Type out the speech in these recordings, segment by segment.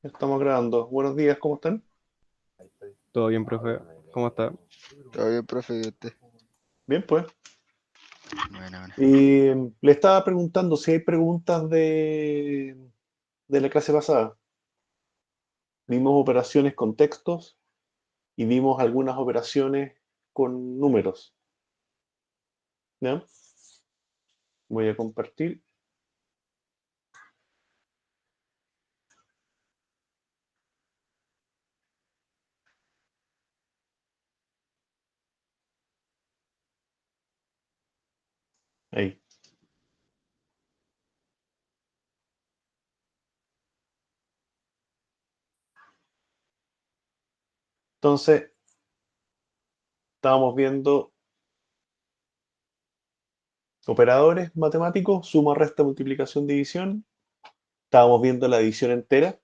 Ya estamos grabando. Buenos días, ¿cómo están? Todo bien, profe. ¿Cómo está? Todo bien, profe, ¿y usted? Bien, pues. Bueno, bueno. Le estaba preguntando si hay preguntas de la clase pasada. Vimos operaciones con textos y vimos algunas operaciones con números. ¿Ya? Voy a compartir. Ahí. Entonces, estábamos viendo operadores matemáticos, suma, resta, multiplicación, división. Estábamos viendo la división entera.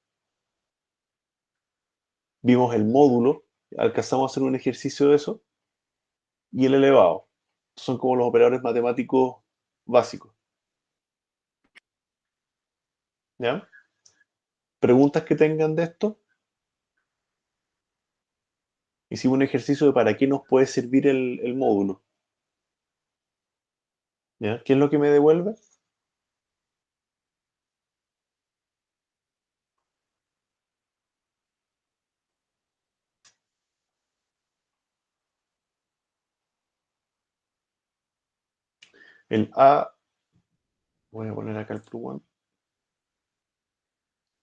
Vimos el módulo. Alcanzamos a hacer un ejercicio de eso. Y el elevado. Son como los operadores matemáticos básicos. ¿Ya? Preguntas que tengan de esto. Hicimos un ejercicio de para qué nos puede servir el módulo. ¿Ya? ¿Qué es lo que me devuelve? El A, voy a poner acá el plus one.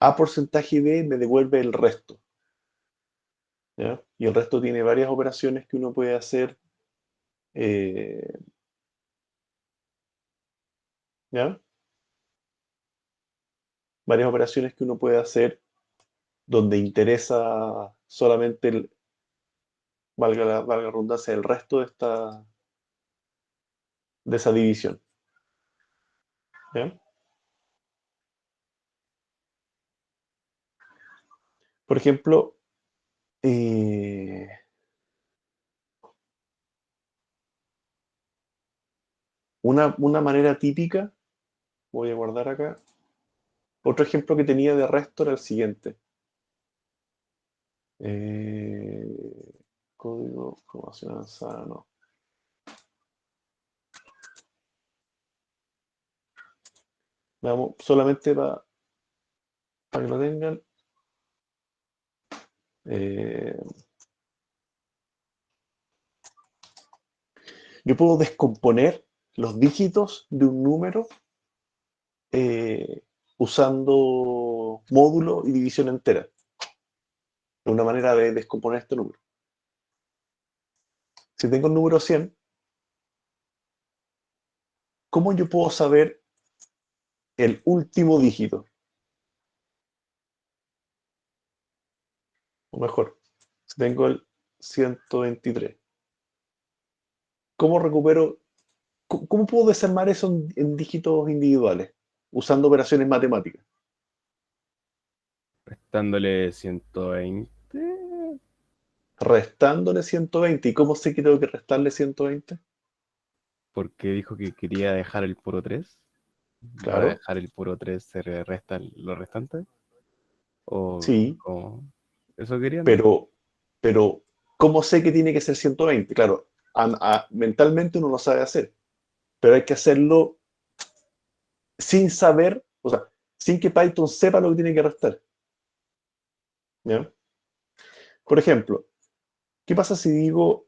A porcentaje B me devuelve el resto. ¿Ya? Y el resto tiene varias operaciones que uno puede hacer. eh, ¿Ya? Varias operaciones que uno puede hacer donde interesa solamente valga la redundancia, el resto de esa división. ¿Ya? Por ejemplo, eh, una manera típica, voy a guardar acá. Otro ejemplo que tenía de resto era el siguiente. Eh, código, información avanzada, no. Veamos, solamente para que lo tengan. eh, yo puedo descomponer los dígitos de un número eh, usando módulo y división entera. Es una manera de descomponer este número. Si tengo el número 100, ¿cómo yo puedo saber el último dígito? O mejor, si tengo el 123, ¿cómo recupero? ¿Cómo puedo desarmar eso en dígitos individuales? Usando operaciones matemáticas. Restándole 120. Restándole 120. ¿Y cómo sé que tengo que restarle 120? Porque dijo que quería dejar el puro 3. ¿Va a Claro, dejar el puro 3, se le resta lo restante? ¿O sí, cómo? ¿Eso quería, no? pero ¿cómo sé que tiene que ser 120? Claro, mentalmente uno lo sabe hacer, pero hay que hacerlo sin saber, o sea, sin que Python sepa lo que tiene que restar. ¿Ya? Por ejemplo, ¿qué pasa si digo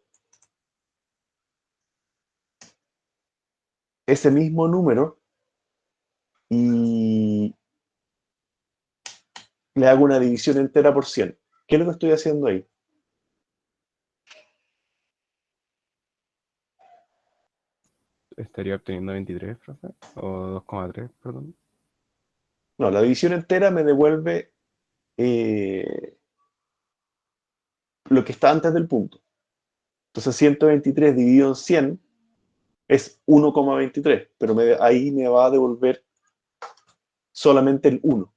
ese mismo número y le hago una división entera por 100? ¿Qué es lo que estoy haciendo ahí? ¿Estaría obteniendo 23, profe? ¿O 2,3, perdón? No, la división entera me devuelve eh, lo que está antes del punto. Entonces 123 dividido en 100 es 1,23, pero ahí me va a devolver solamente el 1,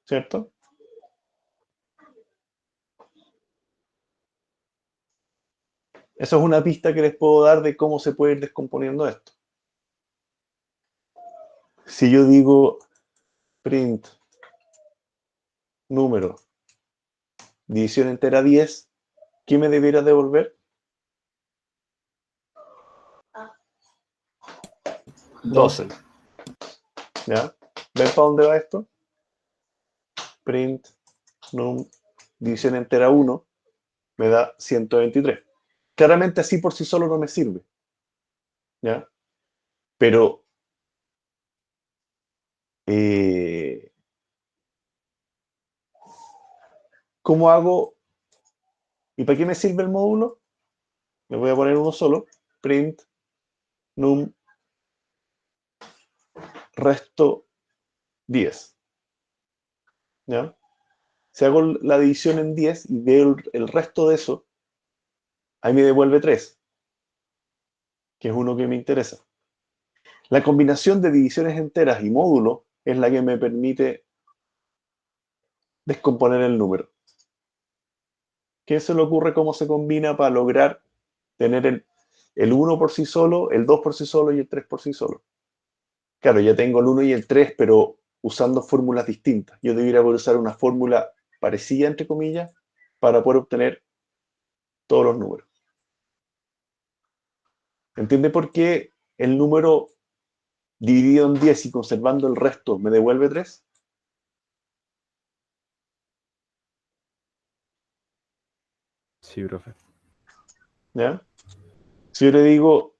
¿cierto? Eso es una pista que les puedo dar de cómo se puede ir descomponiendo esto. Si yo digo print número, división entera 10, ¿qué me debiera devolver? 12. ¿Ya? ¿Ven para dónde va esto? Print, num, división entera 1, me da 123. Claramente así por sí solo no me sirve. ¿Ya? Pero, ¿cómo hago? ¿Y para qué me sirve el módulo? Le voy a poner uno solo. Print, num, resto 10. ¿Ya? Si hago la división en 10 y veo el resto de eso, ahí me devuelve 3, que es uno que me interesa. La combinación de divisiones enteras y módulos es la que me permite descomponer el número. ¿Qué se le ocurre cómo se combina para lograr tener el 1 por sí solo, el 2 por sí solo y el 3 por sí solo? Claro, ya tengo el 1 y el 3, pero usando fórmulas distintas. Yo debería poder usar una fórmula parecida, entre comillas, para poder obtener todos los números. ¿Entiende por qué el número dividido en 10 y conservando el resto me devuelve 3? Sí, profe. ¿Ya? Si yo le digo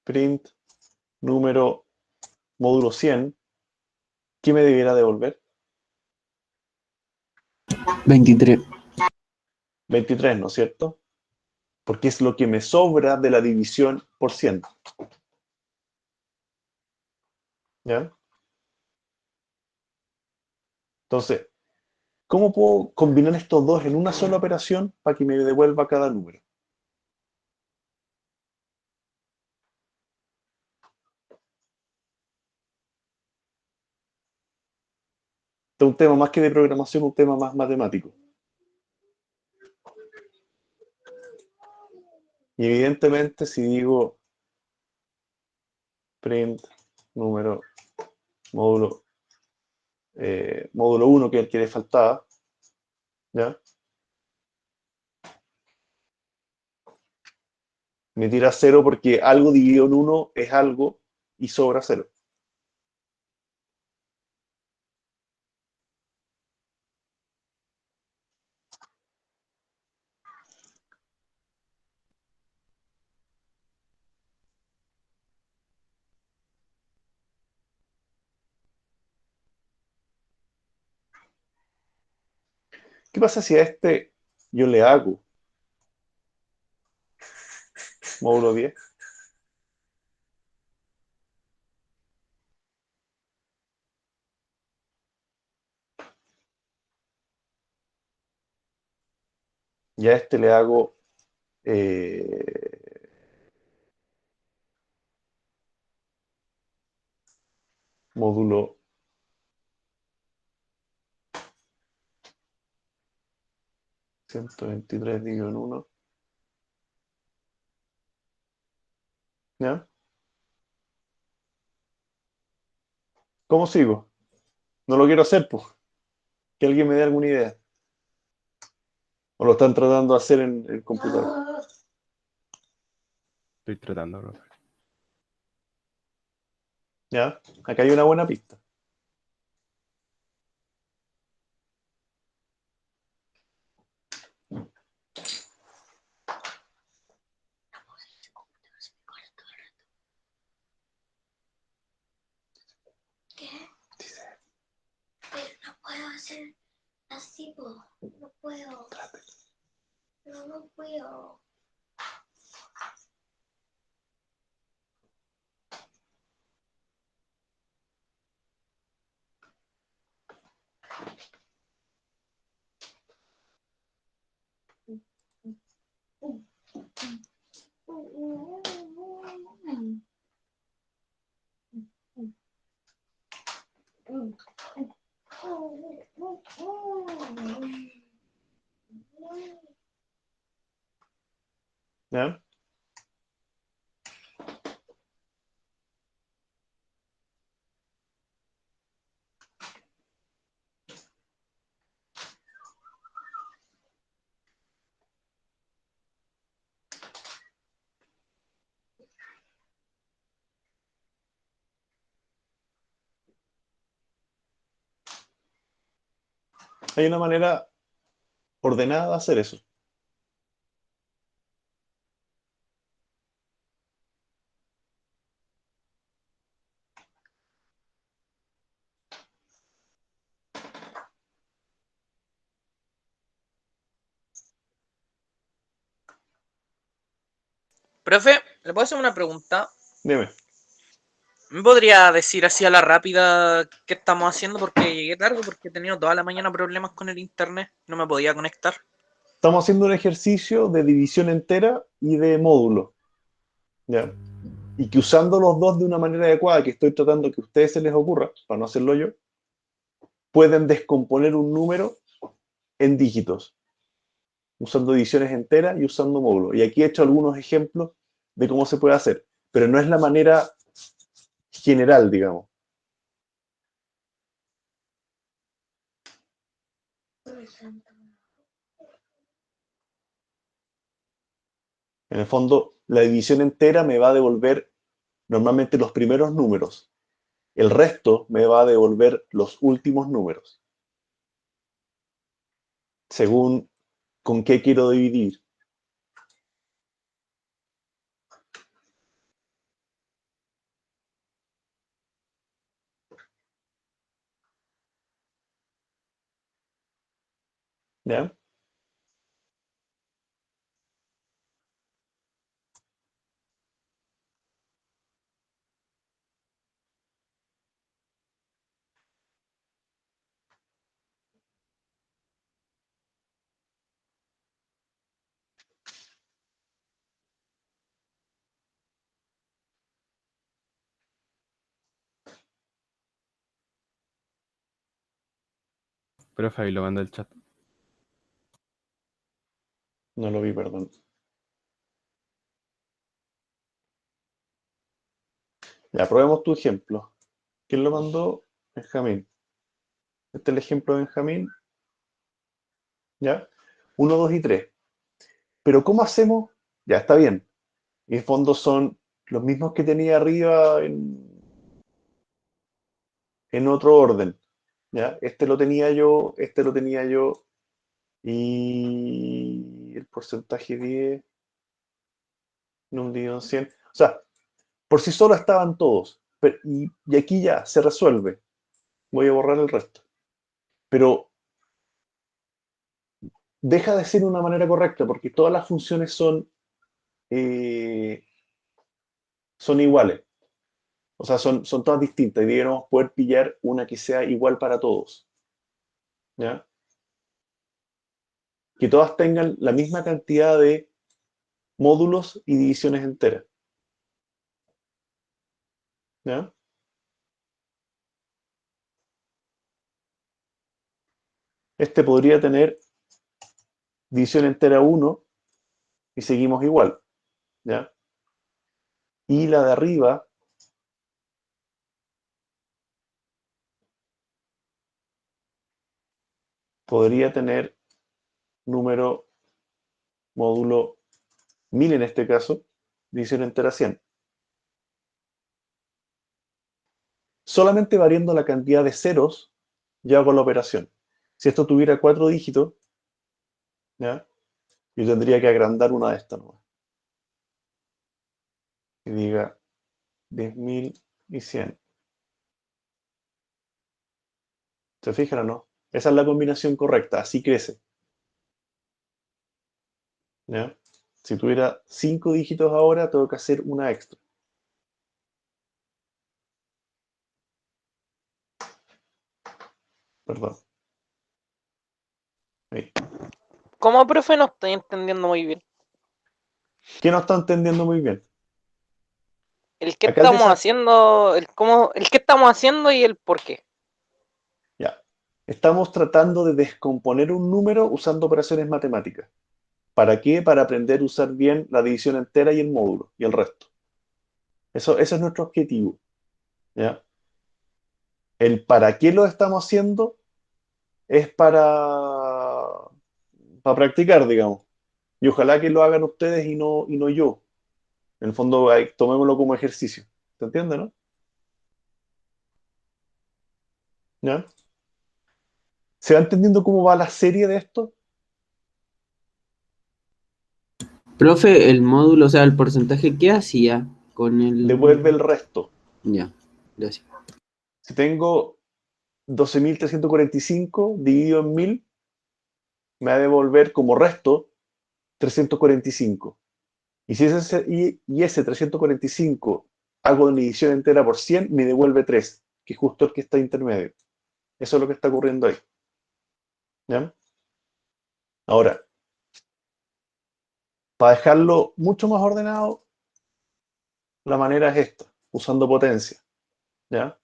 print número módulo 100, ¿qué me debiera devolver? 23. 23, ¿no es cierto? Porque es lo que me sobra de la división por 100. ¿Ya? Entonces, ¿cómo puedo combinar estos dos en una sola operación para que me devuelva cada número? Este es un tema más que de programación, un tema más matemático. Y evidentemente, si digo print número módulo 1, que es el que le faltaba, ¿ya? Me tira 0 porque algo dividido en 1 es algo y sobra 0. ¿Qué pasa si a este yo le hago módulo 10? Y a este le hago módulo 123 dividido en 1. ¿Ya? ¿Cómo sigo? No lo quiero hacer, pues. Que alguien me dé alguna idea. O lo están tratando de hacer en el computador. Estoy tratando, profe. ¿Ya? Acá hay una buena pista. ¿Qué? Pero no puedo hacer así, po. No puedo. No, no puedo. ¿Ya? Hay una manera ordenada de hacer eso. Profe, ¿le puedo hacer una pregunta? Dime. ¿Me podría decir así a la rápida qué estamos haciendo? Porque llegué tarde, porque he tenido toda la mañana problemas con el internet. No me podía conectar. Estamos haciendo un ejercicio de división entera y de módulo, ¿ya? Y que usando los dos de una manera adecuada, que estoy tratando que a ustedes se les ocurra, para no hacerlo yo, pueden descomponer un número en dígitos, usando divisiones enteras y usando módulos. Y aquí he hecho algunos ejemplos de cómo se puede hacer, pero no es la manera general, digamos. En el fondo, la división entera me va a devolver normalmente los primeros números. El resto me va a devolver los últimos números, según con qué quiero dividir. ¿Ya? Profe, ahí lo manda el chat. No lo vi, perdón. Ya, probemos tu ejemplo. ¿Quién lo mandó? Benjamín. Este es el ejemplo de Benjamín. ¿Ya? Uno, 2 y 3. Pero ¿cómo hacemos? Ya, está bien. En el fondo son los mismos que tenía arriba en otro orden. ¿Ya? Este lo tenía yo, y el porcentaje 10, no un dividido en 100. O sea, por sí solo estaban todos. Y aquí ya se resuelve. Voy a borrar el resto. Pero deja de ser una manera correcta porque todas las funciones eh, son iguales. O sea, son todas distintas y deberíamos poder pillar una que sea igual para todos. ¿Ya? Que todas tengan la misma cantidad de módulos y divisiones enteras. ¿Ya? Este podría tener división entera 1 y seguimos igual. ¿Ya? Y la de arriba podría tener número módulo 1000 en este caso, división entera 100. Solamente variando la cantidad de ceros, yo hago la operación. Si esto tuviera 4 dígitos, ¿ya? Yo tendría que agrandar una de estas, ¿no? Y diga 10.000 y 100. ¿Se fijan o no? Esa es la combinación correcta, así crece. ¿Ya? Si tuviera 5 dígitos ahora, tengo que hacer una extra. Perdón. Ahí. ¿Cómo, profe? No estoy entendiendo muy bien. ¿Qué no está entendiendo muy bien? El qué Acá el estamos haciendo, el cómo, el qué estamos haciendo y el por qué. Ya. Estamos tratando de descomponer un número usando operaciones matemáticas. ¿Para qué? Para aprender a usar bien la división entera y el módulo y el resto. Ese es nuestro objetivo. ¿Ya? El para qué lo estamos haciendo es para practicar, digamos. Y ojalá que lo hagan ustedes y no yo. En el fondo, tomémoslo como ejercicio. ¿Se entiende, no? ¿Ya? ¿Se va entendiendo cómo va la serie de esto? Profe, el módulo, o sea, el porcentaje, ¿qué hacía con Devuelve el...? el resto. Ya, gracias. Si tengo 12.345 dividido en 1000, me va a devolver como resto 345. Y si ese 345 hago una división entera por 100, me devuelve 3, que es justo el que está intermedio. Eso es lo que está ocurriendo ahí. ¿Ya? Ahora, para dejarlo mucho más ordenado, la manera es esta, usando potencia. ¿Ya?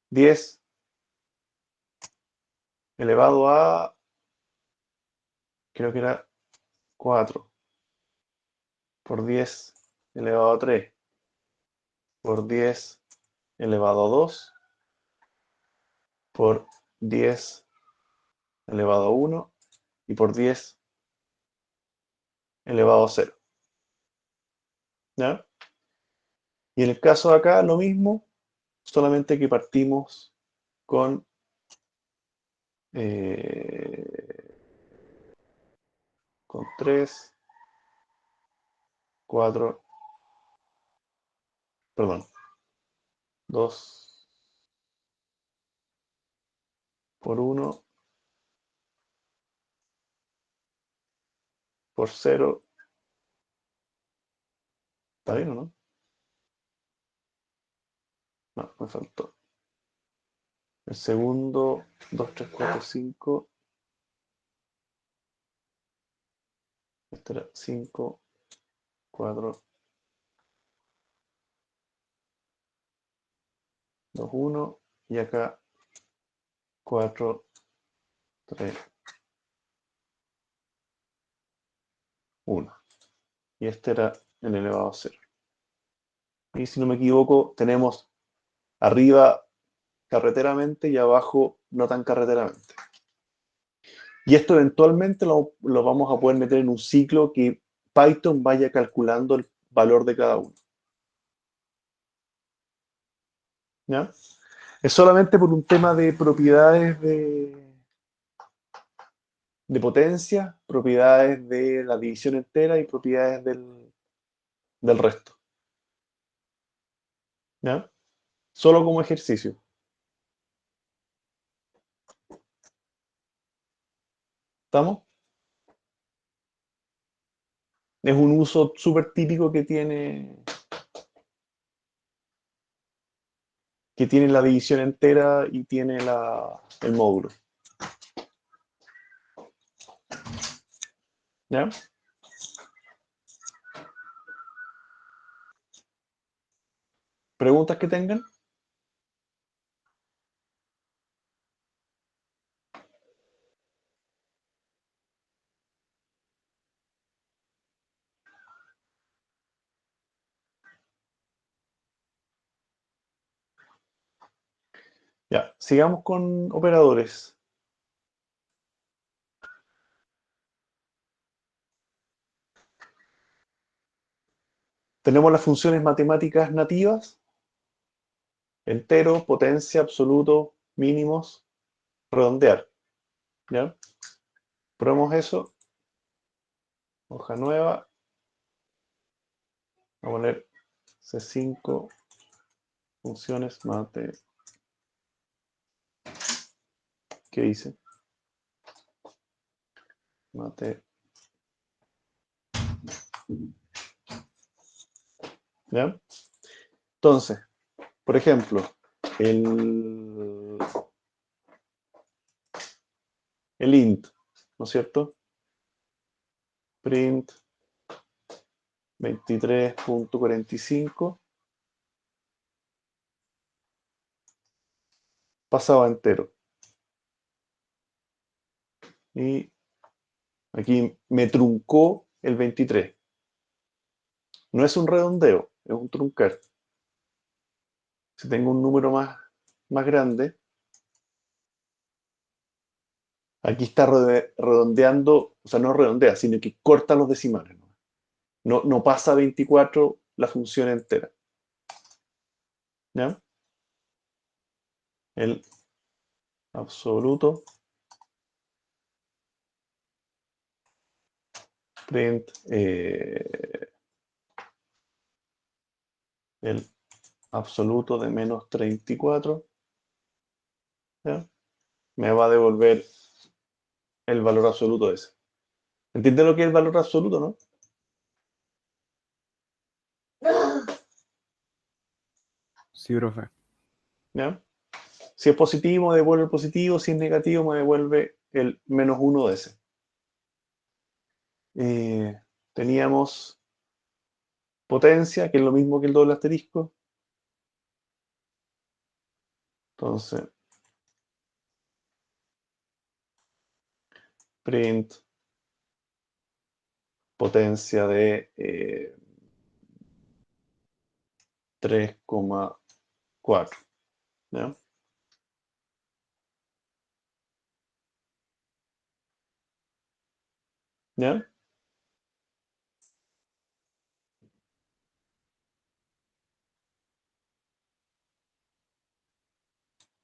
10 elevado a, creo que era 4, por 10 elevado a 3, por 10 elevado a 2, por 10 elevado a 1 y por 10 elevado a 0. ¿Ya? Y en el caso de acá, lo mismo, solamente que partimos con con 3, 4, perdón, 2 por 1 por 0. ¿Está bien o no? No, me faltó. El segundo, 2, 3, 4, 5. Este era 5, 4, 2, 1. Y acá 4, 3, 1. Y este era el elevado a 0. Y si no me equivoco, tenemos arriba carreteramente y abajo no tan carreteramente. Y esto eventualmente lo vamos a poder meter en un ciclo que Python vaya calculando el valor de cada uno. ¿Ya? Es solamente por un tema de propiedades de potencia, propiedades de la división entera y propiedades del resto. ¿Ya? Solo como ejercicio. ¿Estamos? Es un uso súper típico que tiene la división entera y tiene el módulo. ¿Ya? ¿Preguntas que tengan? Ya, sigamos con operadores. Tenemos las funciones matemáticas nativas: entero, potencia, absoluto, mínimos, redondear. ¿Ya? Probemos eso. Hoja nueva. Vamos a poner C5, funciones mate. ¿Qué dice? Mate. ¿Ya? Entonces, por ejemplo, el int, ¿no es cierto? Print 23.45 pasado a entero. Y aquí me truncó el 23. No es un redondeo, es un truncar. Si tengo un número más grande, aquí está redondeando, o sea, no redondea, sino que corta los decimales, ¿no? No pasa a 24 la función entera. ¿Ya? El absoluto print el absoluto de menos 34, ¿ya? Me va a devolver el valor absoluto ese. ¿Entiendes lo que es el valor absoluto, no? Sí, profe. ¿Ya? Si es positivo, me devuelve el positivo. Si es negativo, me devuelve el menos 1 de ese. Teníamos potencia, que es lo mismo que el doble asterisco. Entonces, print potencia de 3,4. ¿Ya? ¿Ya?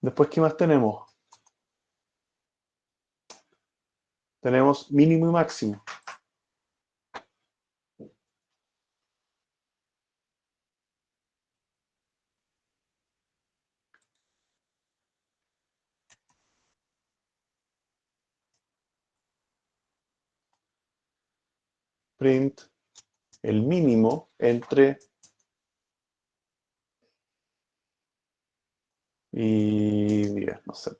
Después, ¿qué más tenemos? Tenemos mínimo y máximo. Print el mínimo entre y 10, no sé.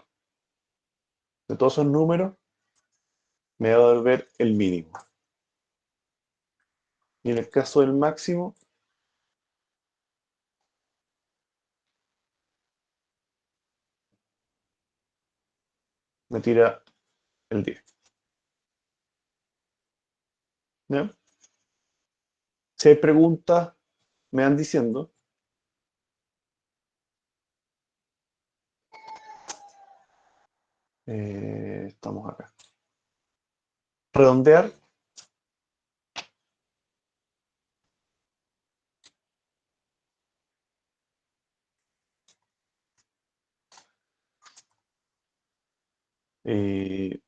De todos esos números, me va a devolver el mínimo. Y en el caso del máximo, me tira el 10. ¿Ya? Si hay preguntas, me van diciendo. Estamos acá. Redondear. eh,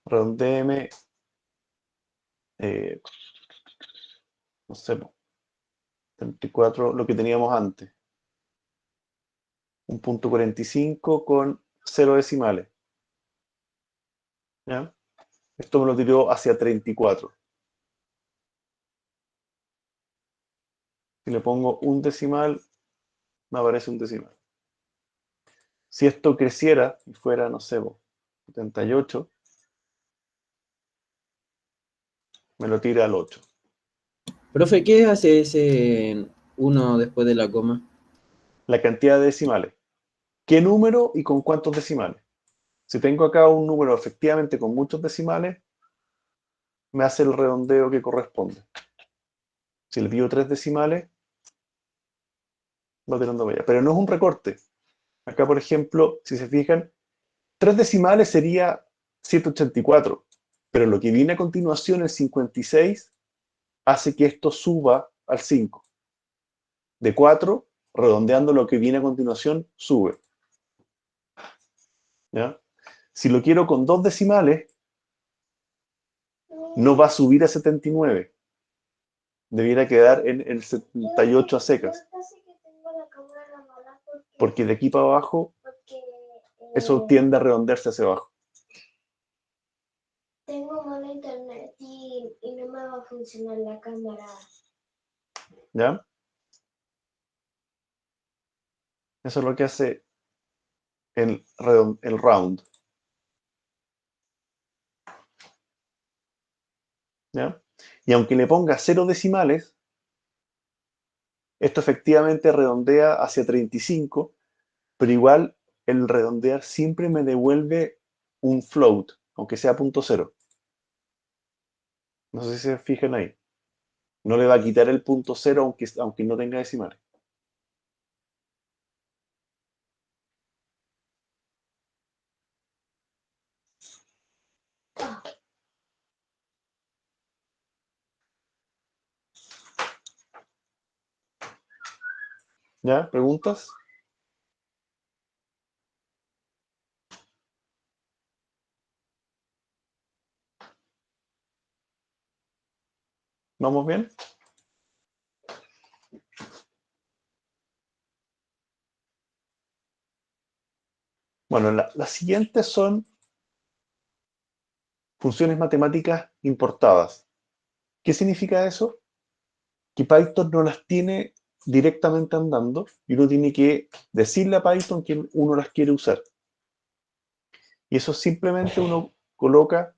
redondéeme, no sé, 34, lo que teníamos antes. 1,45 con 0 decimales. ¿Ya? Esto me lo tiró hacia 34. Si le pongo un decimal, me aparece un decimal. Si esto creciera y fuera, no sé, 78, me lo tira al 8. Profe, ¿qué hace ese uno después de la coma? La cantidad de decimales. ¿Qué número y con cuántos decimales? Si tengo acá un número efectivamente con muchos decimales, me hace el redondeo que corresponde. Si le pido 3 decimales, va tirando para allá. Pero no es un recorte. Acá, por ejemplo, si se fijan, 3 decimales sería 184. Pero lo que viene a continuación, el 56, hace que esto suba al 5. De 4, redondeando lo que viene a continuación, sube. ¿Ya? Si lo quiero con 2 decimales, no va a subir a 79. Debiera quedar en el 78 a secas. Porque de aquí para abajo, eso tiende a redondearse hacia abajo. Tengo mala internet y no me va a funcionar la cámara. ¿Ya? Eso es lo que hace el round. ¿Ya? Y aunque le ponga 0 decimales, esto efectivamente redondea hacia 35, pero igual el redondear siempre me devuelve un float, aunque sea punto cero. No sé si se fijan ahí. No le va a quitar el punto cero aunque no tenga decimales. ¿Ya? ¿Preguntas? ¿Vamos bien? Bueno, las siguientes son funciones matemáticas importadas. ¿Qué significa eso? Que Python no las tiene directamente andando y uno tiene que decirle a Python que uno las quiere usar. Y eso simplemente uno coloca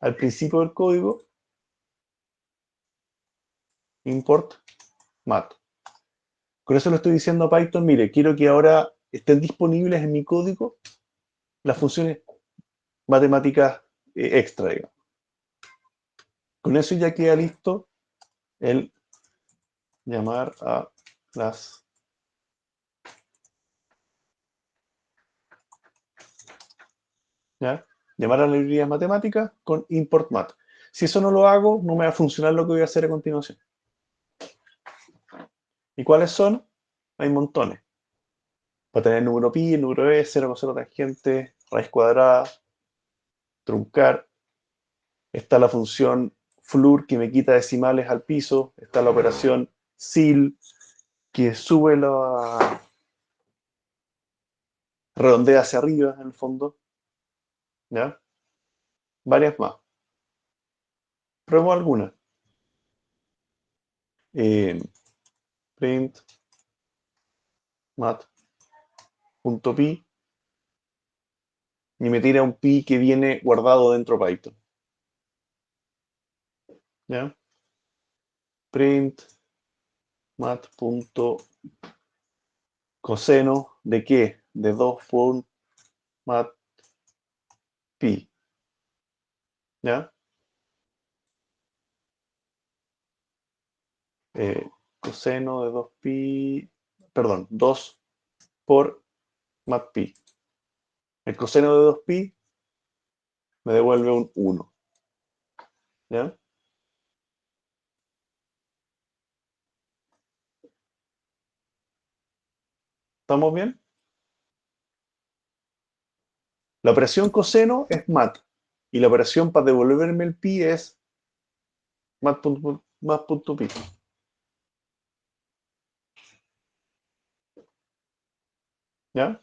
al principio del código import mat. Con eso le estoy diciendo a Python, mire, quiero que ahora estén disponibles en mi código las funciones matemáticas extra, digamos. Con eso ya queda listo el llamar a las... ¿Ya? Llamar a la librería matemática con import mat. Si eso no lo hago, no me va a funcionar lo que voy a hacer a continuación. ¿Y cuáles son? Hay montones. Va a tener el número pi, el número e, 0 con 0 tangente, raíz cuadrada, truncar. Está la función flur que me quita decimales al piso. Está la operación sil que sube la... redondea hacia arriba en el fondo. ¿Ya? Varias más. Pruebo algunas. Print mat.pi y me tira un pi que viene guardado dentro de Python. ¿Ya? Print mat.coseno de qué? De 2.mat pi. ¿Ya? Coseno de 2pi, perdón, 2 por mat pi. El coseno de 2pi me devuelve un 1. ¿Ya? ¿Estamos bien? La operación coseno es mat. Y la operación para devolverme el pi es mat.pi. ¿Ya?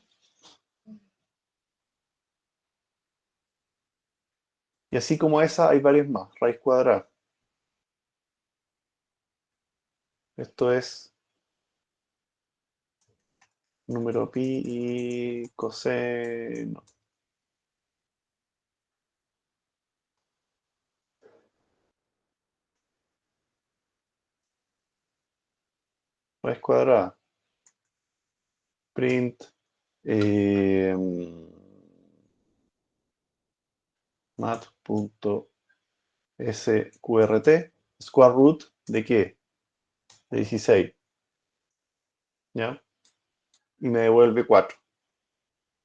Y así como esa hay varias más. Raíz cuadrada. Esto es número pi y coseno. Raíz cuadrada. Print. mat.sqrt. Square root de qué? De 16. ¿Ya? Y me devuelve 4.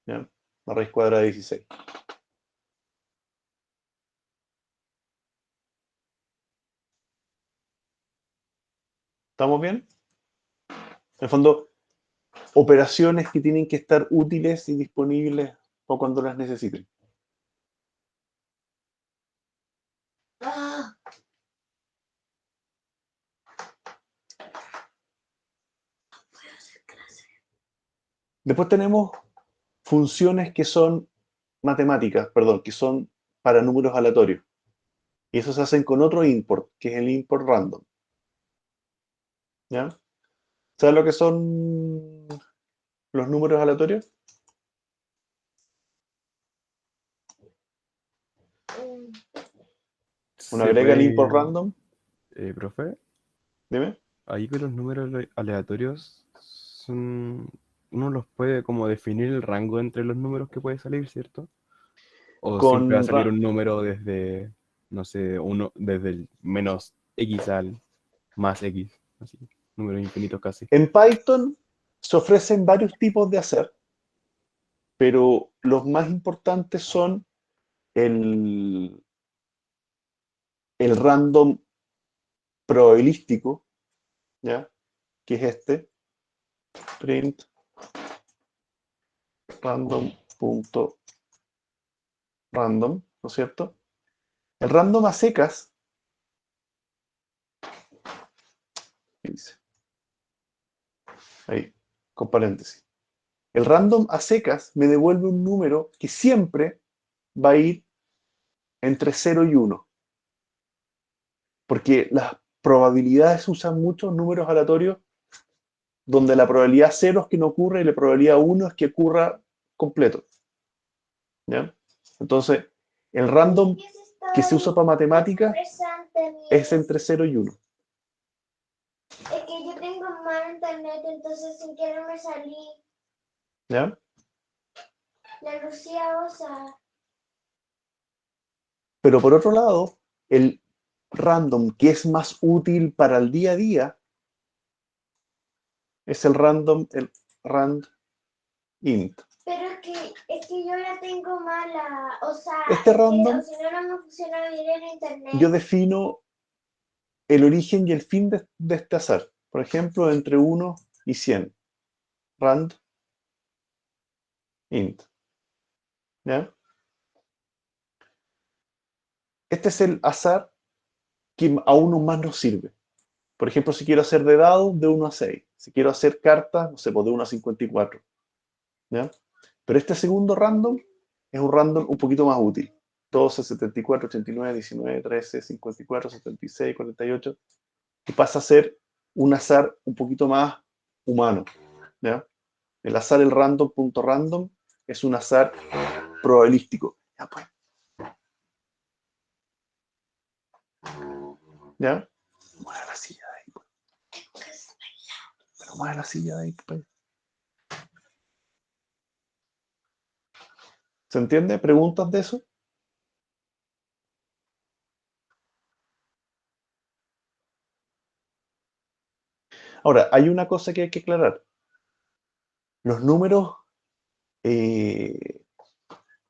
¿Ya? La raíz cuadrada de 16. ¿Estamos bien? En el fondo, operaciones que tienen que estar útiles y disponibles o cuando las necesiten. Ah, puedo hacer clase. Después tenemos funciones que son matemáticas, perdón, que son para números aleatorios. Y eso se hacen con otro import, que es el import random. ¿Ya? ¿Sabes lo que son los números aleatorios? Mm, Uno Se agrega el import puede, random, profe, dime. ahí con los números aleatorios son, uno los puede como definir el rango entre los números que puede salir, ¿cierto? O siempre va a Con, salir un número desde, no sé, uno desde el menos X al más X, así, números infinitos casi. en Python se ofrecen varios tipos de hacer, pero los más importantes son el, el random probabilístico, ¿ya? Que es este, print random.random, ¿no es cierto? El random a secas, ¿qué dice? Ahí, con paréntesis. El random a secas me devuelve un número que siempre va a ir entre 0 y 1. Porque las probabilidades usan muchos números aleatorios donde la probabilidad 0 es que no ocurra y la probabilidad 1 es que ocurra completo. ¿Ya? Entonces, el random que se usa para matemáticas es entre 0 y 1. Es que yo tengo mal internet, entonces sin querer me salí. ¿Ya? La Lucía Osa. Pero por otro lado, el random que es más útil para el día a día es el rand int. Pero es que yo la tengo mala. O sea, Este random, o si no, no me funciona bien el internet. yo defino el origen y el fin de este azar. Por ejemplo, entre 1 y 100. Rand int. ¿Ya? Este es el azar que a uno más nos sirve. Por ejemplo, si quiero hacer de dados, de 1 a 6. Si quiero hacer cartas, no sé, pues de 1 a 54. ¿Ya? Pero este segundo random es un random un poquito más útil. 12, 74, 89, 19, 13, 54, 76, 48. Y pasa a ser un azar un poquito más humano. ¿Ya? El azar, el random.random, es un azar probabilístico. Ya, pues. ¿Ya? Mueve la silla de ahí, pues. Pero mueve la silla de ahí, pues. ¿Se entiende? ¿Preguntas de eso? Ahora, hay una cosa que hay que aclarar. Los números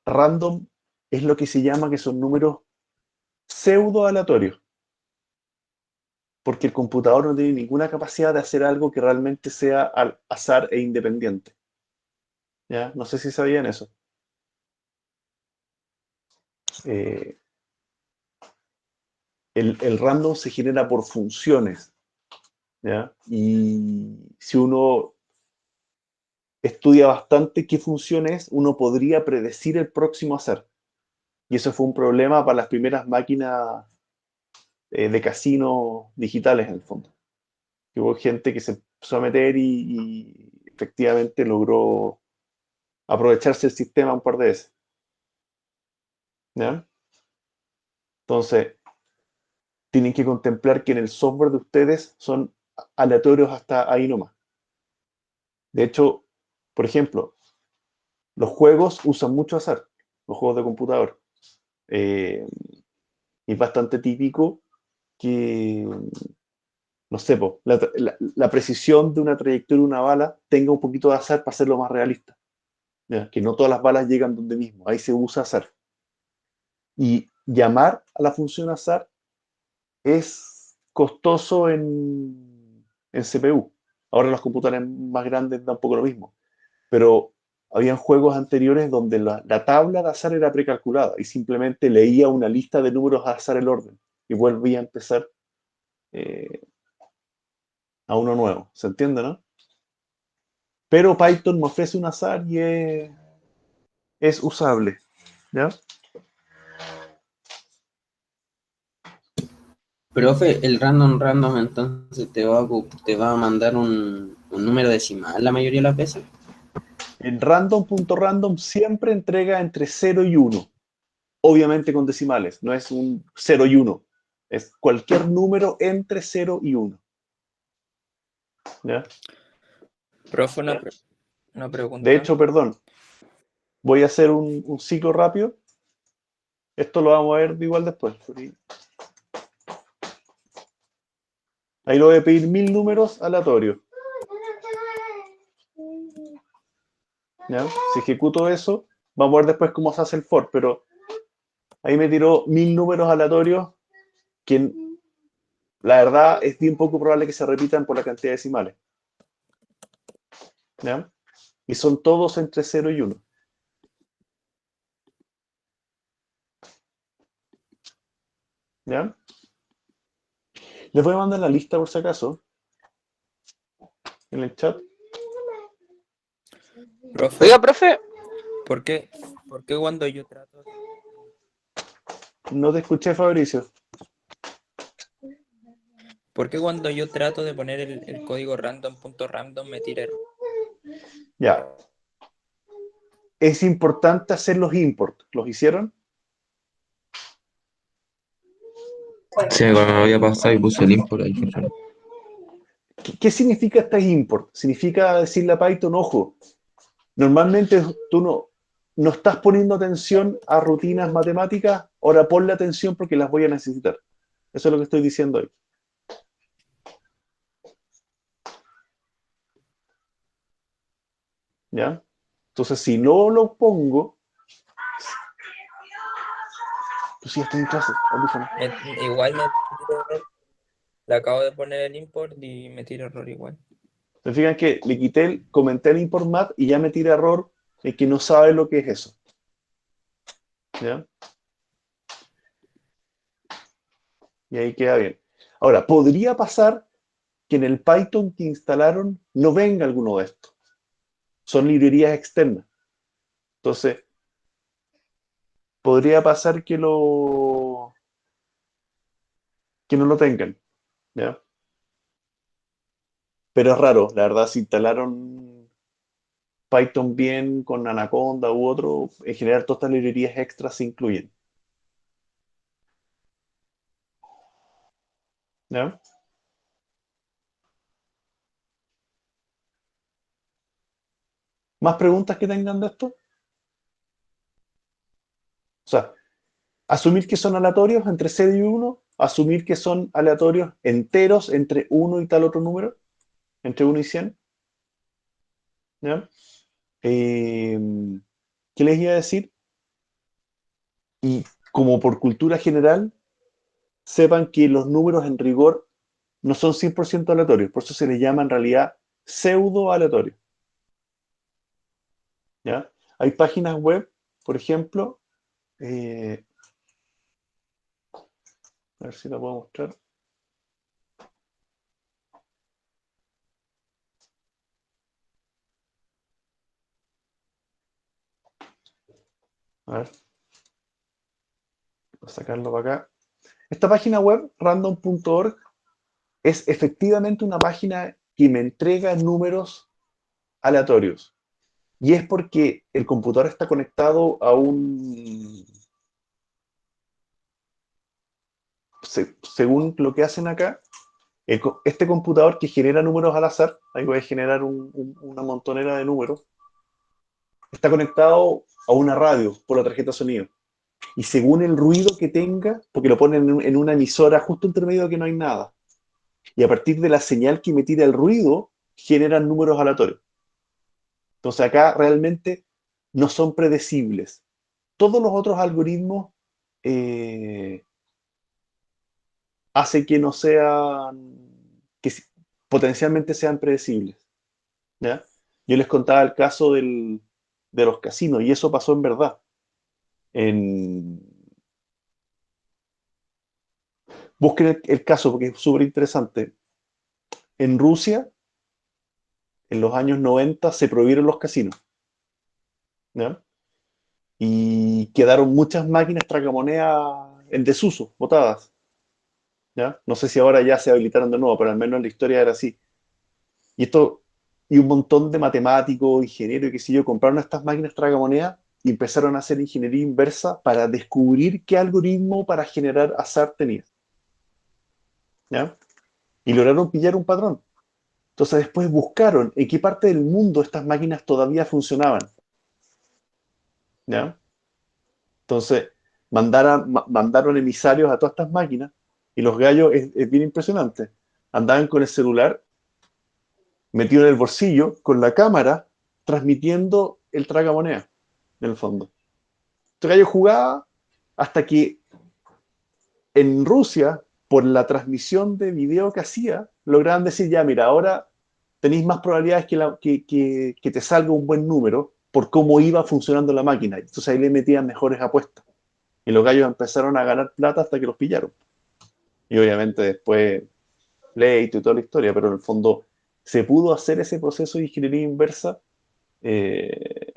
random es lo que se llama que son números pseudo aleatorios. Porque el computador no tiene ninguna capacidad de hacer algo que realmente sea al azar e independiente. ¿Ya? No sé si sabían eso. El random se genera por funciones. ¿Ya? Y si uno estudia bastante qué función es, uno podría predecir el próximo azar. Y eso fue un problema para las primeras máquinas de casinos digitales, en el fondo. Que hubo gente que se empezó a meter y efectivamente logró aprovecharse el sistema un par de veces. ¿Ya? Entonces, tienen que contemplar que en el software de ustedes son aleatorios hasta ahí nomás. De hecho, por ejemplo, los juegos usan mucho azar, los juegos de computador. Es bastante típico que, no sé, po, la precisión de una trayectoria de una bala tenga un poquito de azar para hacerlo más realista. ¿Ya? Que no todas las balas llegan donde mismo, ahí se usa azar. Y llamar a la función azar es costoso en CPU. Ahora los computadores más grandes da un poco lo mismo. Pero habían juegos anteriores donde la tabla de azar era precalculada y simplemente leía una lista de números a azar el orden y volvía a empezar eh, a uno nuevo. ¿Se entiende, no? Pero Python me ofrece un azar y es usable. ¿Ya? Profe, el random entonces te va a mandar un número decimal la mayoría de las veces. El random.random siempre entrega entre 0 y 1. Obviamente con decimales. No es un 0 y 1. Es cualquier número entre 0 y 1. ¿Ya? Profe, una De pregunta. hecho, perdón, voy a hacer un ciclo rápido. Esto lo vamos a ver igual después. Ahí lo voy a pedir 1000 números aleatorios. ¿Ya? Si ejecuto eso, vamos a ver después cómo se hace el for, pero ahí me tiró 1000 números aleatorios que la verdad es bien poco probable que se repitan por la cantidad de decimales. ¿Ya? Y son todos entre 0 y 1. ¿Ya? Les voy a mandar la lista por si acaso en el chat. Profe, Oiga, profe, ¿por qué cuando yo trato No te escuché, Fabricio. ¿Por qué cuando yo trato de poner el código random.random me tira error? Ya. Es importante hacer los import. ¿Los hicieron? Sí, cuando me había pasado y puse el import ahí. ¿Qué significa este import? Significa decirle a Python, ojo, normalmente tú no estás poniendo atención a rutinas matemáticas, ahora ponle atención porque las voy a necesitar. Eso es lo que estoy diciendo hoy. ¿Ya? Entonces, si no lo pongo, pues sí, estoy en clase, audífono. Igual me tira error. Le acabo de poner el import y me tira error igual. Se fijan que le quité comenté el import mat y ya me tira error el que no sabe lo que es eso. ¿Ya? Y ahí queda bien. Ahora, podría pasar que en el Python que instalaron no venga alguno de estos. Son librerías externas. Entonces, podría pasar que no lo tengan. ¿Ya? Pero es raro, la verdad, si instalaron Python bien con Anaconda u otro, en general todas estas librerías extras se incluyen. ¿Ya? ¿Más preguntas que tengan de esto? O sea, asumir que son aleatorios entre 0 y 1, asumir que son aleatorios enteros entre 1 y tal otro número, entre 1 y 100. ¿Ya? ¿Qué les iba a decir? Y como por cultura general, sepan que los números en rigor no son 100% aleatorios, por eso se les llama en realidad pseudo aleatorios. ¿Ya? Hay páginas web, por ejemplo, a ver si la puedo mostrar. A ver, voy a sacarlo para acá. Esta página web, random.org, es efectivamente una página que me entrega números aleatorios. Y es porque el computador está conectado a según lo que hacen acá, este computador que genera números al azar, ahí voy a generar una montonera de números, está conectado a una radio por la tarjeta de sonido. Y según el ruido que tenga, porque lo ponen en una emisora justo entre medio que no hay nada, y a partir de la señal que me tira el ruido, generan números aleatorios. Entonces acá realmente no son predecibles. Todos los otros algoritmos hacen que no sean, potencialmente sean predecibles. ¿Ya? Yo les contaba el caso de los casinos, y eso pasó en verdad. En, busquen el caso porque es súper interesante. En Rusia, en los años 90, se prohibieron los casinos. ¿Ya? Y quedaron muchas máquinas tragamonedas en desuso, botadas. ¿Ya? No sé si ahora ya se habilitaron de nuevo, pero al menos en la historia era así. Y esto, y un montón de matemáticos, ingenieros y qué sé yo, compraron estas máquinas tragamonedas y empezaron a hacer ingeniería inversa para descubrir qué algoritmo para generar azar tenía. ¿Ya? Y lograron pillar un patrón. Entonces después buscaron en qué parte del mundo estas máquinas todavía funcionaban. ¿Ya? Entonces mandaron emisarios a todas estas máquinas y los gallos, es bien impresionante, andaban con el celular metido en el bolsillo, con la cámara, transmitiendo el tragamoneda, en el fondo. Este gallo jugaba hasta que en Rusia, por la transmisión de video que hacía, lograban decir, ya, mira, ahora tenéis más probabilidades que te salga un buen número por cómo iba funcionando la máquina. Entonces ahí le metían mejores apuestas. Y los gallos empezaron a ganar plata hasta que los pillaron. Y obviamente después pleito y toda la historia, pero en el fondo se pudo hacer ese proceso de ingeniería inversa eh,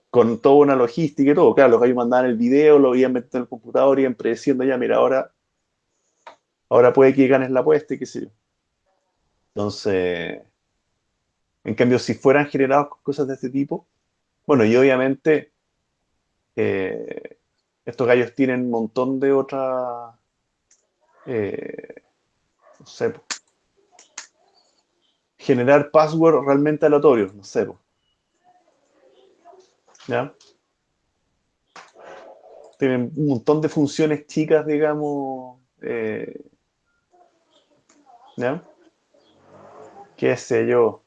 con toda una logística y todo. Claro, los gallos mandaban el video, lo iban metiendo en el computador, iban predeciendo ya, mira, ahora puede que ganes la apuesta y qué sé yo. Entonces, en cambio, si fueran generados con cosas de este tipo, bueno, y obviamente eh, estos gallos tienen un montón de otras, no sé, po, generar password realmente aleatorios, no sé, po, ¿ya? Tienen un montón de funciones chicas, digamos, ¿ya? Qué sé yo.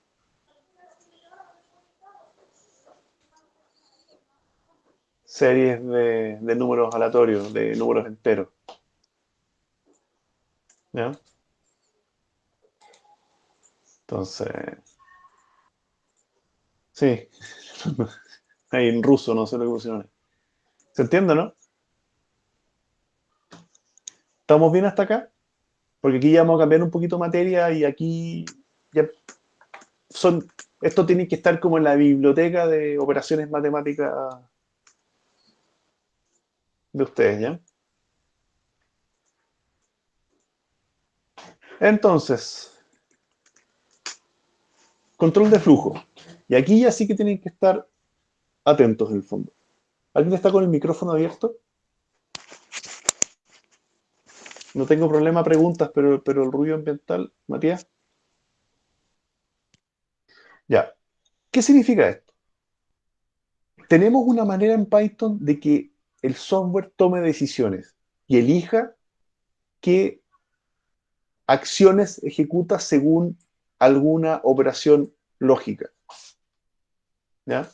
Series de números aleatorios, de números enteros, ¿ya? Entonces, sí, ahí en ruso, no sé lo que pusieron ahí. ¿Se entiende, no? ¿Estamos bien hasta acá? Porque aquí ya vamos a cambiar un poquito materia y aquí ya son, esto tiene que estar como en la biblioteca de operaciones matemáticas de ustedes, ¿ya? Entonces, control de flujo. Y aquí ya sí que tienen que estar atentos en el fondo. ¿Alguien está con el micrófono abierto? No tengo problema, preguntas, pero el ruido ambiental, Matías. Ya. ¿Qué significa esto? Tenemos una manera en Python de que el software tome decisiones y elija qué acciones ejecuta según alguna operación lógica. ¿Ya?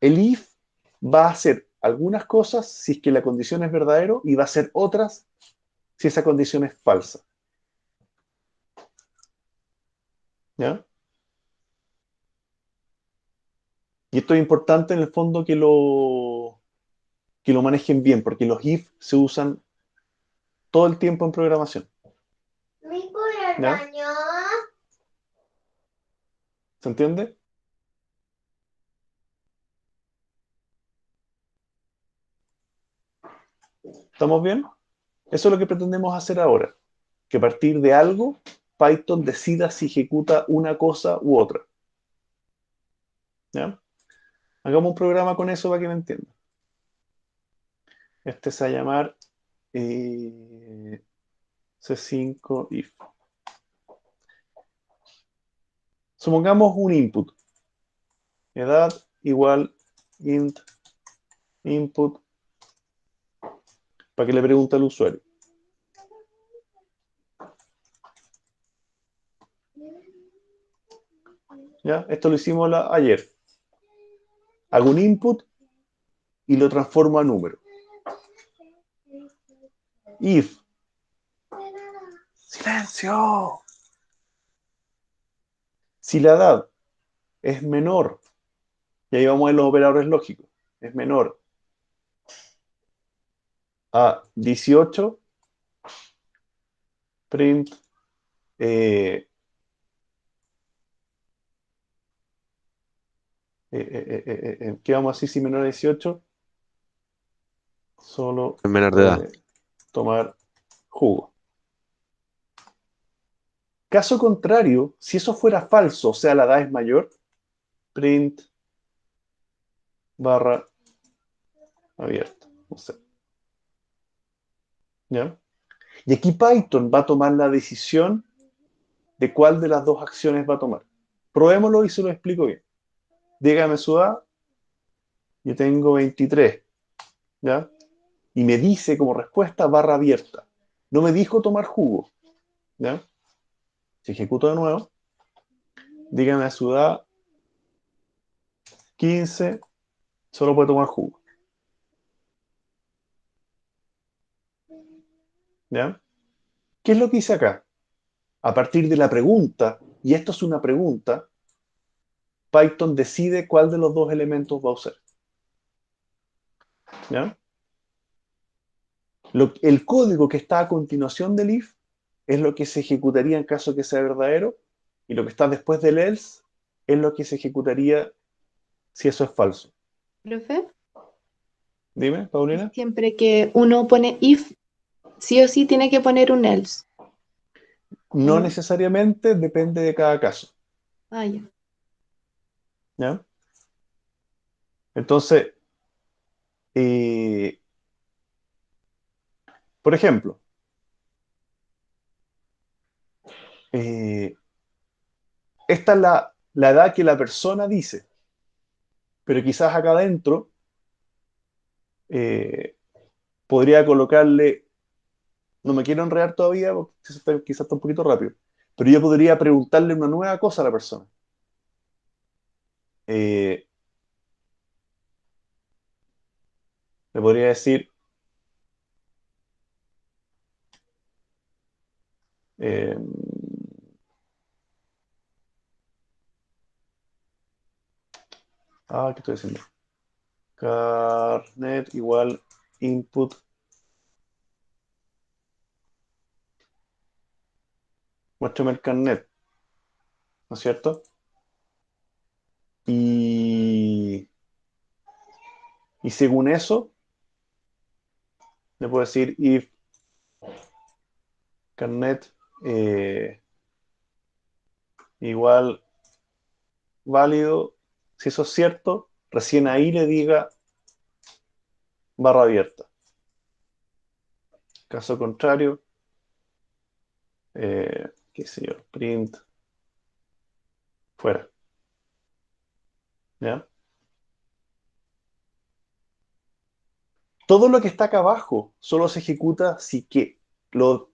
El if va a hacer algunas cosas si es que la condición es verdadero y va a hacer otras si esa condición es falsa. ¿Ya? Y esto es importante en el fondo que lo manejen bien, porque los if se usan todo el tiempo en programación. ¿Me puedo ir al ¿Ya? baño? ¿Se entiende? ¿Estamos bien? Eso es lo que pretendemos hacer ahora. Que a partir de algo, Python decida si ejecuta una cosa u otra. ¿Ya? Hagamos un programa con eso para que me entiendan. Este se va a llamar C5 if. Supongamos un input. Edad igual int input para que le pregunte al usuario. ¿Ya? Esto lo hicimos ayer. Hago un input y lo transformo a número. If. ¡Silencio! Si la edad es menor, y ahí vamos a ver los operadores lógicos, es menor a 18, print ¿qué vamos a decir si menor a 18? Solo Menor de edad. puede tomar jugo. Caso contrario, si eso fuera falso, o sea, la edad es mayor, print barra abierta. No sé. ¿Ya? Y aquí Python va a tomar la decisión de cuál de las dos acciones va a tomar. Probémoslo y se lo explico bien. Dígame su edad. Yo tengo 23. ¿Ya? Y me dice como respuesta barra abierta. No me dijo tomar jugo. ¿Ya? Si ejecuto de nuevo, dígame su edad, 15, solo puede tomar jugo. ¿Ya? ¿Qué es lo que hice acá? A partir de la pregunta y esto es una pregunta, Python decide cuál de los dos elementos va a usar. ¿Ya? El código que está a continuación del if es lo que se ejecutaría en caso que sea verdadero, y lo que está después del else es lo que se ejecutaría si eso es falso. Profe, Dime, Paulina. siempre que uno pone if, sí o sí tiene que poner un else. No ¿No? necesariamente, depende de cada caso. Ah, ya. ¿Ya? Entonces, eh, por ejemplo, esta es la edad que la persona dice, pero quizás acá adentro eh, podría colocarle, no me quiero enredar todavía porque quizás está un poquito rápido, pero yo podría preguntarle una nueva cosa a la persona. Le podría decir, eh, ¿qué estoy diciendo? Carnet igual input. Muéstrame el carnet, ¿no es cierto? Y según eso, le puedo decir if carnet igual válido. Si eso es cierto, recién ahí le diga barra abierta. Caso contrario, qué sé yo, print fuera. ¿Ya? Todo lo que está acá abajo solo se ejecuta si que lo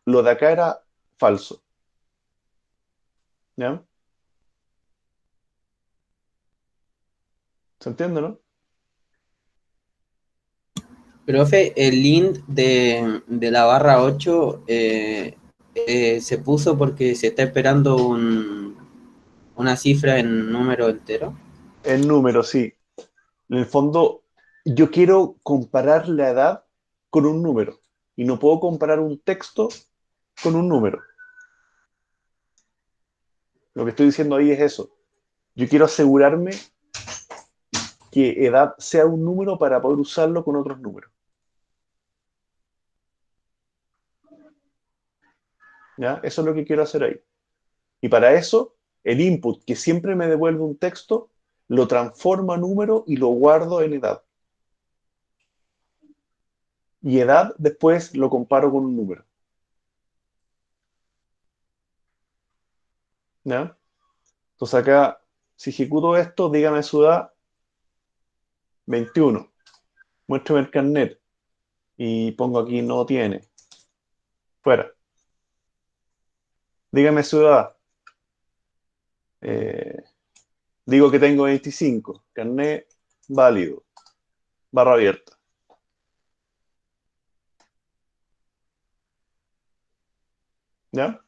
de acá era falso. ¿Ya? ¿Se entiende, no? Profe, el int de la barra 8 se puso porque se está esperando una cifra en número entero. El número, sí. En el fondo, yo quiero comparar la edad con un número. Y no puedo comparar un texto con un número. Lo que estoy diciendo ahí es eso. Yo quiero asegurarme que edad sea un número para poder usarlo con otros números. ¿Ya? Eso es lo que quiero hacer ahí. Y para eso, el input que siempre me devuelve un texto, lo transformo a número y lo guardo en edad. Y edad después lo comparo con un número. ¿Ya? Entonces acá, si ejecuto esto, dígame su edad, 21. Muéstrame el carnet. Y pongo aquí no tiene. Fuera. Dígame su edad. Eh, digo que tengo 25. Carnet válido. Barra abierta. ¿Ya?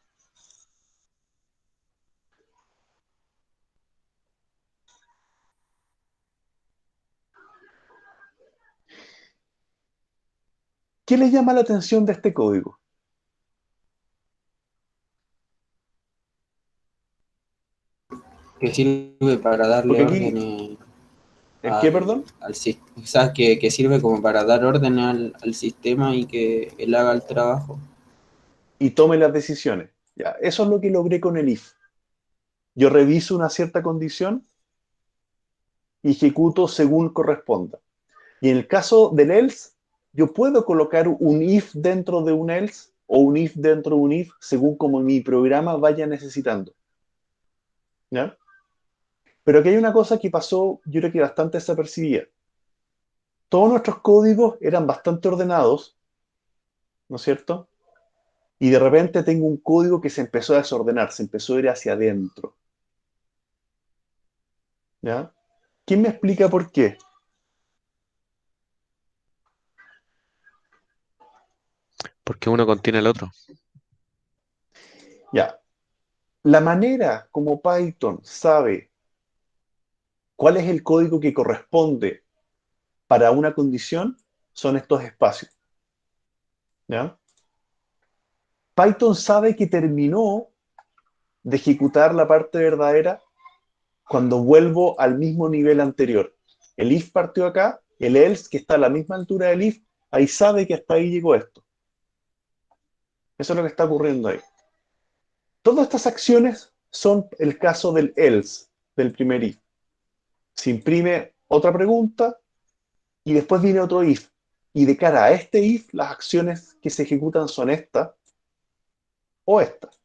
¿Qué le llama la atención de este código? Que sirve para darle Porque aquí, órdenes ¿el qué, perdón? al sistema. O sea, que sirve como para dar órdenes al sistema y que él haga el trabajo. Y tome las decisiones. Ya, eso es lo que logré con el if. Yo reviso una cierta condición y ejecuto según corresponda. Y en el caso del else, yo puedo colocar un if dentro de un else o un if dentro de un if según como mi programa vaya necesitando. ¿Ya? Pero aquí hay una cosa que pasó, yo creo que bastante desapercibida. Todos nuestros códigos eran bastante ordenados, ¿no es cierto? Y de repente tengo un código que se empezó a desordenar, se empezó a ir hacia adentro. ¿Ya? ¿Quién me explica por qué? Porque uno contiene el otro. Ya. La manera como Python sabe cuál es el código que corresponde para una condición son estos espacios. ¿Ya? Python sabe que terminó de ejecutar la parte verdadera cuando vuelvo al mismo nivel anterior. El if partió acá, el else, que está a la misma altura del if, ahí sabe que hasta ahí llegó esto. Eso es lo que está ocurriendo ahí. Todas estas acciones son el caso del else, del primer if. Se imprime otra pregunta y después viene otro if. Y de cara a este if, las acciones que se ejecutan son estas o estas.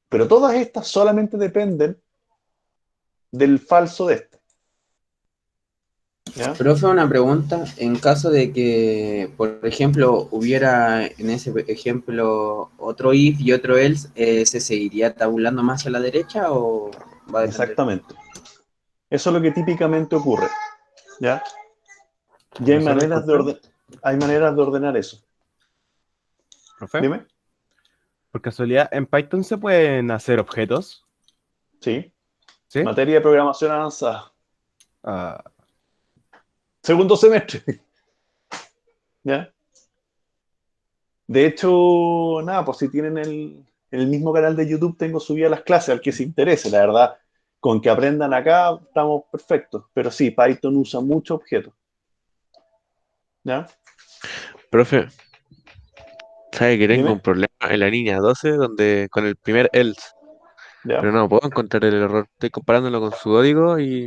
Pero todas estas solamente dependen del falso de este. ¿Ya? Profe, una pregunta. En caso de que, por ejemplo, hubiera en ese ejemplo otro if y otro else, ¿se seguiría tabulando más hacia la derecha o va a depender? Exactamente. Eso es lo que típicamente ocurre. ¿Ya? Y hay Profesor, maneras disculpe. hay maneras de ordenar eso. Profe, Dime. por casualidad, ¿en Python se pueden hacer objetos? Sí. ¿Sí? Materia de programación avanzada. Ah, Segundo semestre. ¿Ya? De hecho, nada, pues si tienen el mismo canal de YouTube, tengo subidas las clases al que se interese, la verdad. Con que aprendan acá, estamos perfectos. Pero sí, Python usa muchos objetos. ¿Ya? Profe, sabe que tengo un Dime. problema en la línea 12 donde con el primer else, ¿Ya? pero no puedo encontrar el error. Estoy comparándolo con su código y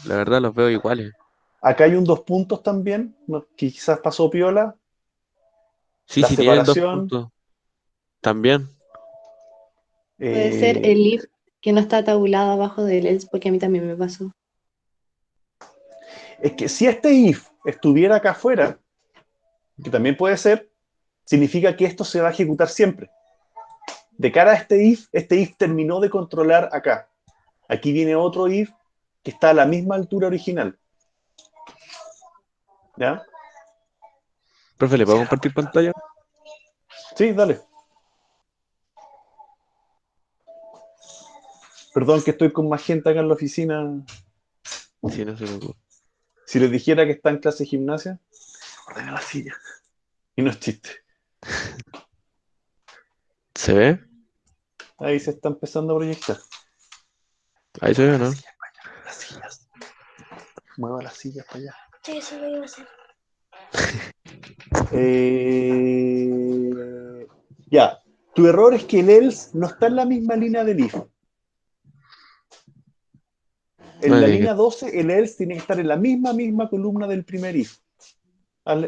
la verdad los veo iguales. Acá hay un dos puntos también, ¿no? Que quizás pasó piola. Sí, La sí tienen dos separación. puntos. También. Puede ser el if que no está tabulado abajo del else, porque a mí también me pasó. Es que si este if estuviera acá afuera, que también puede ser, significa que esto se va a ejecutar siempre. De cara a este if terminó de controlar acá. Aquí viene otro if que está a la misma altura original. ¿Ya? Profe, ¿le puedo compartir pantalla? Sí, dale. Perdón que estoy con más gente acá en la oficina. Sí, no se preocupe. Si les dijera que está en clase de gimnasia, ordena la silla. Y no es chiste. ¿Se ve? Ahí se está empezando a proyectar. Ahí se ve, ¿no? Las sillas. Mueva las sillas para allá. Sí, eso lo iba a hacer. Ya. Tu error es que el else no está en la misma línea del if. En No, la tiene línea que... 12, el else tiene que estar en la misma columna del primer if.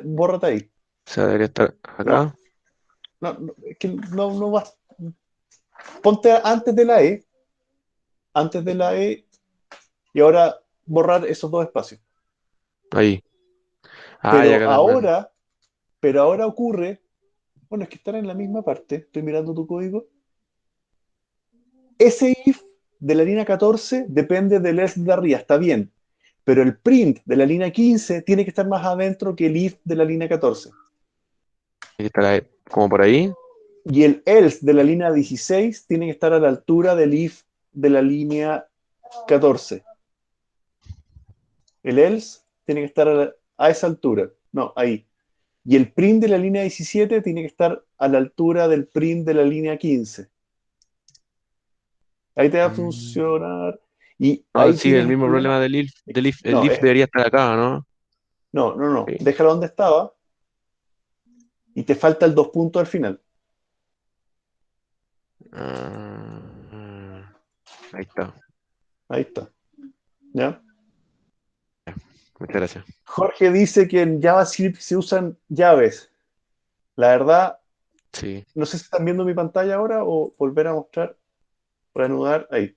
Bórrate ahí. O sea, debería estar acá. No, es que no va. Ponte antes de la E. Antes de la E. Y ahora borrar esos dos espacios. Ahí. Ah, y acá también. Pero ahora ocurre. Bueno, es que están en la misma parte. Estoy mirando tu código. Ese if de la línea 14 depende del else de arriba, está bien. Pero el print de la línea 15 tiene que estar más adentro que el if de la línea 14. Aquí está como por ahí. Y el else de la línea 16 tiene que estar a la altura del if de la línea 14. El else tiene que estar a esa altura. No, ahí. Y el print de la línea 17 tiene que estar a la altura del print de la línea 15. Ahí te va a funcionar. Y No, ahí sigue tienes el el mismo problema. problema del if. El No, if debería estar acá, ¿no? no. Sí. Déjalo donde estaba. Y te falta el dos puntos al final. Ah, ahí está. Ahí está. ¿Ya? Muchas gracias. Jorge dice que en JavaScript se usan llaves. La verdad, Sí. no sé si están viendo mi pantalla ahora o volver a mostrar. Reanudar. Ahí.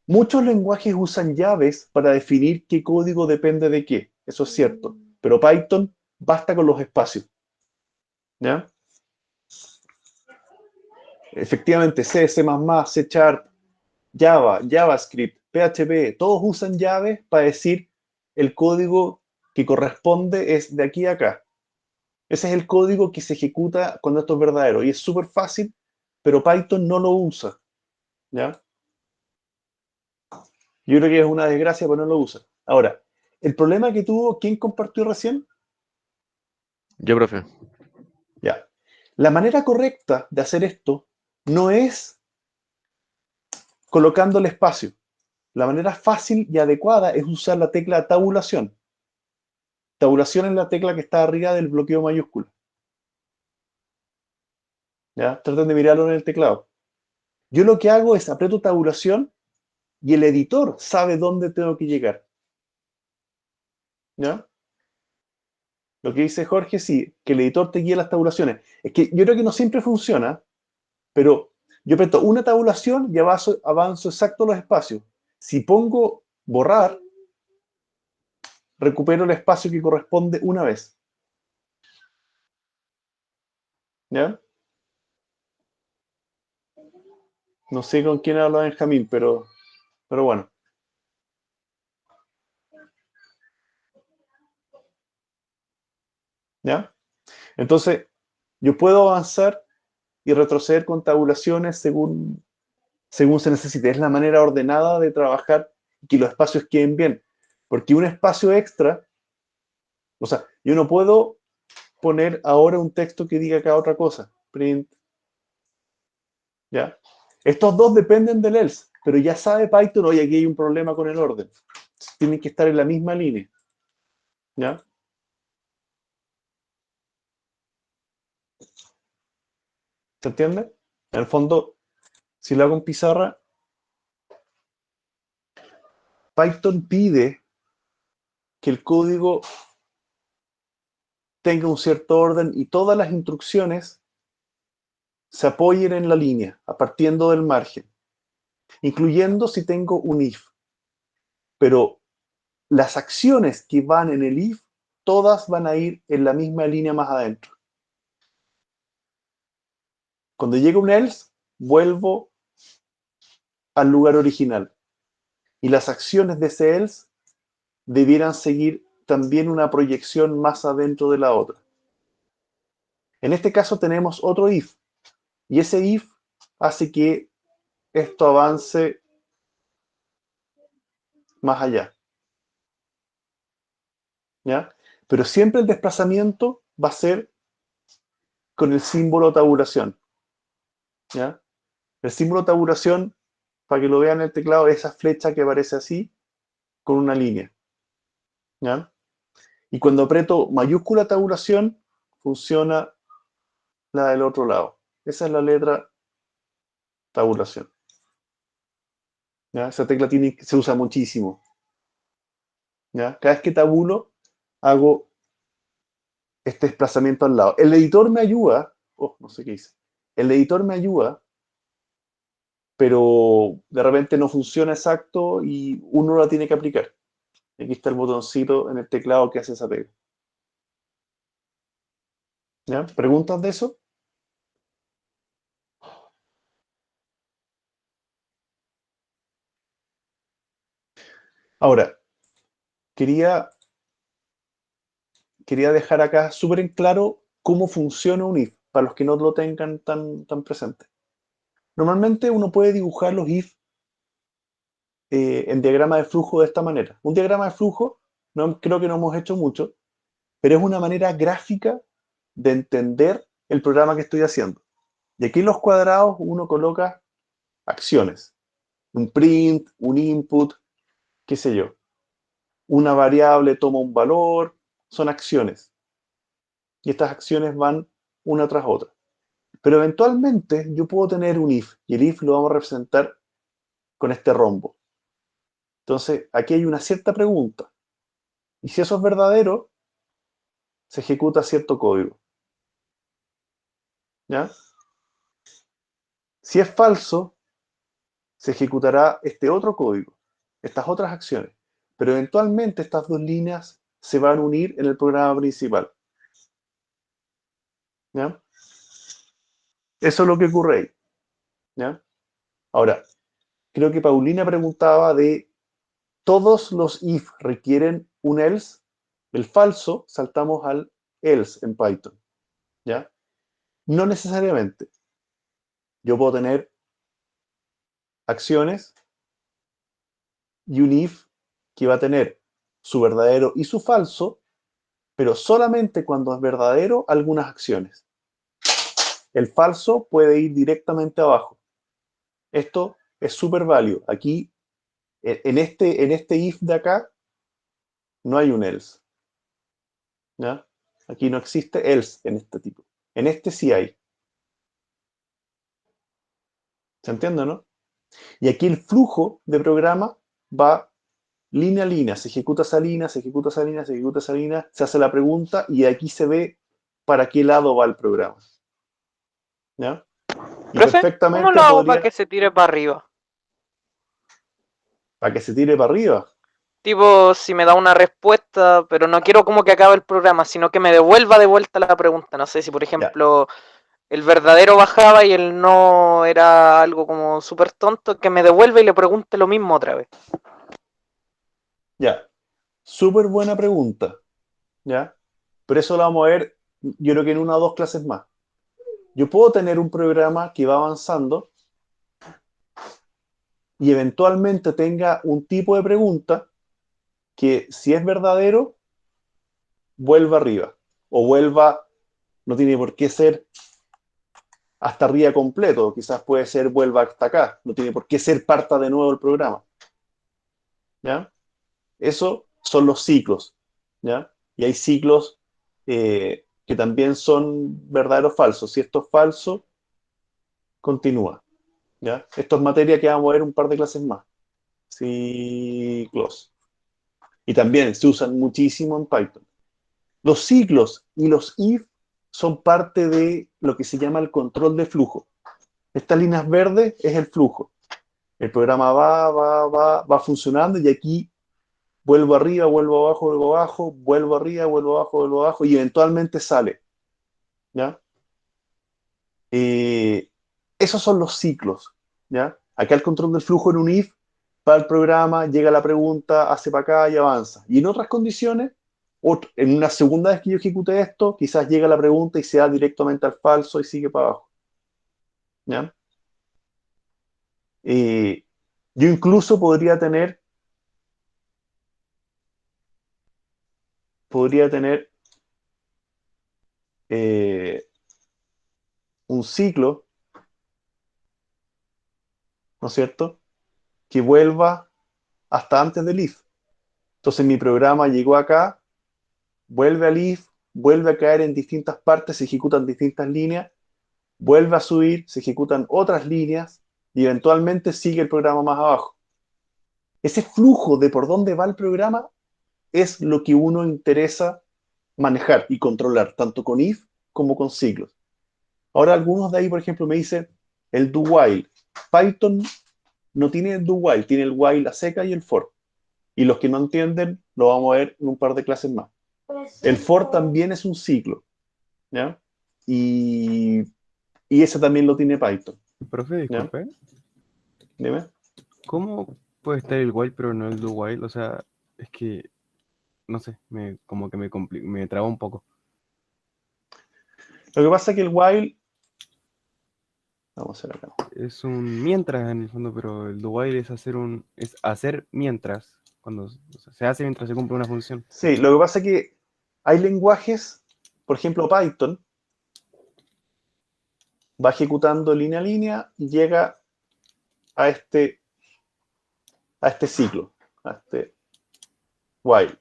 Muchos lenguajes usan llaves para definir qué código depende de qué. Eso es cierto. Pero Python basta con los espacios. ¿Ya? Efectivamente, C, C++, C Sharp, Java, JavaScript, PHP, todos usan llaves para decir el código que corresponde es de aquí a acá. Ese es el código que se ejecuta cuando esto es verdadero y es súper fácil, pero Python no lo usa. ¿Ya? Yo creo que es una desgracia, pero no lo usa. Ahora, el problema que tuvo, ¿quién compartió recién? Yo, profe. Ya. La manera correcta de hacer esto no es colocando el espacio. La manera fácil y adecuada es usar la tecla tabulación. Tabulación es la tecla que está arriba del bloqueo mayúscula. ¿Ya? Traten de mirarlo en el teclado. Yo lo que hago es aprieto tabulación y el editor sabe dónde tengo que llegar. ¿Ya? Lo que dice Jorge, sí, que el editor te guíe las tabulaciones. Es que yo creo que no siempre funciona, pero yo aprieto una tabulación y avanzo exacto los espacios. Si pongo borrar, recupero el espacio que corresponde una vez. ¿Ya? No sé con quién habla Benjamín, pero bueno. ¿Ya? Entonces, yo puedo avanzar y retroceder con tabulaciones según se necesite. Es la manera ordenada de trabajar y que los espacios queden bien. Porque un espacio extra, o sea, yo no puedo poner ahora un texto que diga acá otra cosa. Print. ¿Ya? Estos dos dependen del else, pero ya sabe Python, oye, aquí hay un problema con el orden. Tienen que estar en la misma línea. ¿Ya? ¿Se entiende? En el fondo, si lo hago en pizarra, Python pide que el código tenga un cierto orden y todas las instrucciones se apoyen en la línea, partiendo del margen, incluyendo si tengo un if. Pero las acciones que van en el if, todas van a ir en la misma línea más adentro. Cuando llega un else, vuelvo al lugar original. Y las acciones de ese else debieran seguir también una proyección más adentro de la otra. En este caso tenemos otro if. Y ese if hace que esto avance más allá. ¿Ya? Pero siempre el desplazamiento va a ser con el símbolo tabulación. ¿Ya? El símbolo tabulación, para que lo vean en el teclado, es esa flecha que aparece así, con una línea. ¿Ya? Y cuando aprieto mayúscula tabulación, funciona la del otro lado. Esa es la letra tabulación. ¿Ya? Esa tecla se usa muchísimo. ¿Ya? Cada vez que tabulo, hago este desplazamiento al lado. El editor me ayuda, no sé qué hice. El editor me ayuda, pero de repente no funciona exacto y uno la tiene que aplicar. Aquí está el botoncito en el teclado que hace esa pega. ¿Ya? ¿Preguntas de eso? Ahora, quería dejar acá súper en claro cómo funciona un if, para los que no lo tengan tan presente. Normalmente uno puede dibujar los if en diagrama de flujo de esta manera. Un diagrama de flujo, creo que no hemos hecho mucho, pero es una manera gráfica de entender el programa que estoy haciendo. Y aquí en los cuadrados uno coloca acciones. Un print, un input, qué sé yo. Una variable toma un valor, son acciones. Y estas acciones van una tras otra. Pero eventualmente yo puedo tener un if, y el if lo vamos a representar con este rombo. Entonces, aquí hay una cierta pregunta. Y si eso es verdadero, se ejecuta cierto código. ¿Ya? Si es falso, se ejecutará este otro código, estas otras acciones. Pero eventualmente estas dos líneas se van a unir en el programa principal. ¿Ya? Eso es lo que ocurre ahí. ¿Ya? Ahora, creo que Paulina preguntaba de todos los if requieren un else. El falso, saltamos al else en Python. ¿Ya? No necesariamente. Yo puedo tener acciones y un if que va a tener su verdadero y su falso, pero solamente cuando es verdadero algunas acciones. El falso puede ir directamente abajo. Esto es súper válido. Aquí, en este if de acá, no hay un else. ¿Ya? Aquí no existe else en este tipo. En este sí hay. ¿Se entiende, no? Y aquí el flujo de programa va línea a línea. Se ejecuta esa línea, se ejecuta esa línea, se ejecuta esa línea, se hace la pregunta y aquí se ve para qué lado va el programa. ¿Ya? Y Profe, ¿cómo perfectamente lo hago para que podría, se tire para arriba? para que se tire para arriba. Tipo, si me da una respuesta, pero no quiero como que acabe el programa, sino que me devuelva de vuelta la pregunta. No sé si, por Ya, ejemplo, el verdadero bajaba y el no era algo como súper tonto, que me devuelva y le pregunte lo mismo otra vez. ya. Súper buena pregunta. ¿Ya? Pero eso lo vamos a ver, yo creo que en una o dos clases más. Yo puedo tener un programa que va avanzando y eventualmente tenga un tipo de pregunta que si es verdadero, vuelva arriba. O vuelva, no tiene por qué ser hasta arriba completo, quizás puede ser vuelva hasta acá, no tiene por qué ser parta de nuevo el programa. ¿Ya? Eso son los ciclos. ¿Ya? Y hay ciclos que también son verdaderos o falsos. Si esto es falso, continúa. ¿Ya? Esto es materia que vamos a ver un par de clases más. Ciclos. Y también se usan muchísimo en Python. Los ciclos y los if son parte de lo que se llama el control de flujo. Estas líneas verdes es el flujo. El programa va funcionando y aquí vuelvo arriba, vuelvo abajo, vuelvo abajo, vuelvo arriba, vuelvo abajo, vuelvo abajo y eventualmente sale. ¿Ya? Esos son los ciclos. ¿Ya? Acá el control del flujo en un if va al programa, llega la pregunta, hace para acá y avanza. Y en otras condiciones, en una segunda vez que yo ejecute esto, quizás llega la pregunta y se da directamente al falso y sigue para abajo. ¿Ya? Yo incluso podría tener eh, un ciclo, ¿no es cierto?, que vuelva hasta antes del if. Entonces mi programa llegó acá, vuelve al if, vuelve a caer en distintas partes, se ejecutan distintas líneas, vuelve a subir, se ejecutan otras líneas y eventualmente sigue el programa más abajo. Ese flujo de por dónde va el programa es lo que uno interesa manejar y controlar, tanto con if como con ciclos. Ahora algunos de ahí, por ejemplo, me dicen el do while. Python no tiene el do while, tiene el while a seca y el for. Y los que no entienden lo vamos a ver en un par de clases más. El for también es un ciclo, ¿ya? Y ese también lo tiene Python, Profe, ¿ya? disculpe. Dime. ¿Cómo puede estar el while pero no el do while? O sea, es que, no sé, como que me traba un poco. Lo que pasa es que el while, vamos a hacer acá. Es un mientras en el fondo, pero el do while es hacer mientras, cuando o sea, se hace mientras se cumple una función. Sí, lo que pasa es que hay lenguajes, por ejemplo Python, va ejecutando línea a línea y llega a este ciclo, a este while.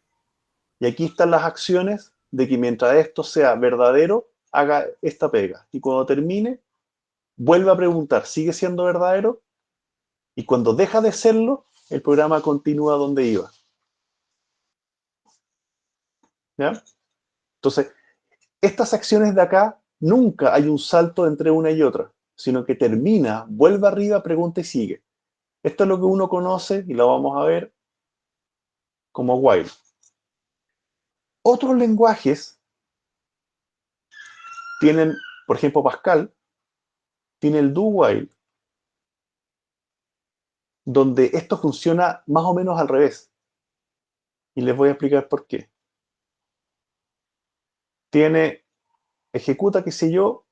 Y aquí están las acciones de que mientras esto sea verdadero, haga esta pega. Y cuando termine, vuelve a preguntar, ¿sigue siendo verdadero? Y cuando deja de serlo, el programa continúa donde iba. ¿Ya? Entonces, estas acciones de acá, nunca hay un salto entre una y otra, sino que termina, vuelve arriba, pregunta y sigue. Esto es lo que uno conoce, y lo vamos a ver, como while. Otros lenguajes tienen, por ejemplo, Pascal, tiene el do while, donde esto funciona más o menos al revés. Y les voy a explicar por qué. Tiene, ejecuta, qué sé yo,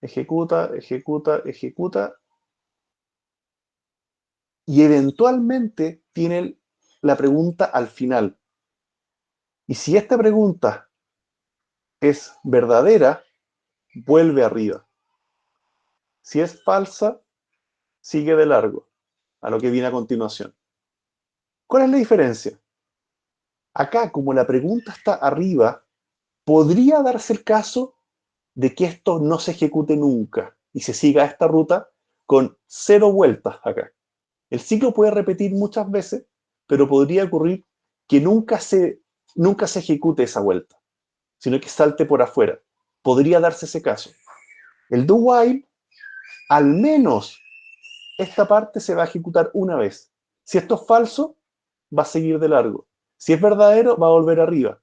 ejecuta, ejecuta, ejecuta, y eventualmente tiene la pregunta al final. Y si esta pregunta es verdadera, vuelve arriba. Si es falsa, sigue de largo, a lo que viene a continuación. ¿Cuál es la diferencia? Acá, como la pregunta está arriba, podría darse el caso de que esto no se ejecute nunca y se siga esta ruta con 0 vueltas acá. El ciclo puede repetir muchas veces, pero podría ocurrir que nunca se ejecute esa vuelta, sino que salte por afuera. Podría darse ese caso. El do while, al menos esta parte se va a ejecutar una vez. Si esto es falso, va a seguir de largo. Si es verdadero, va a volver arriba.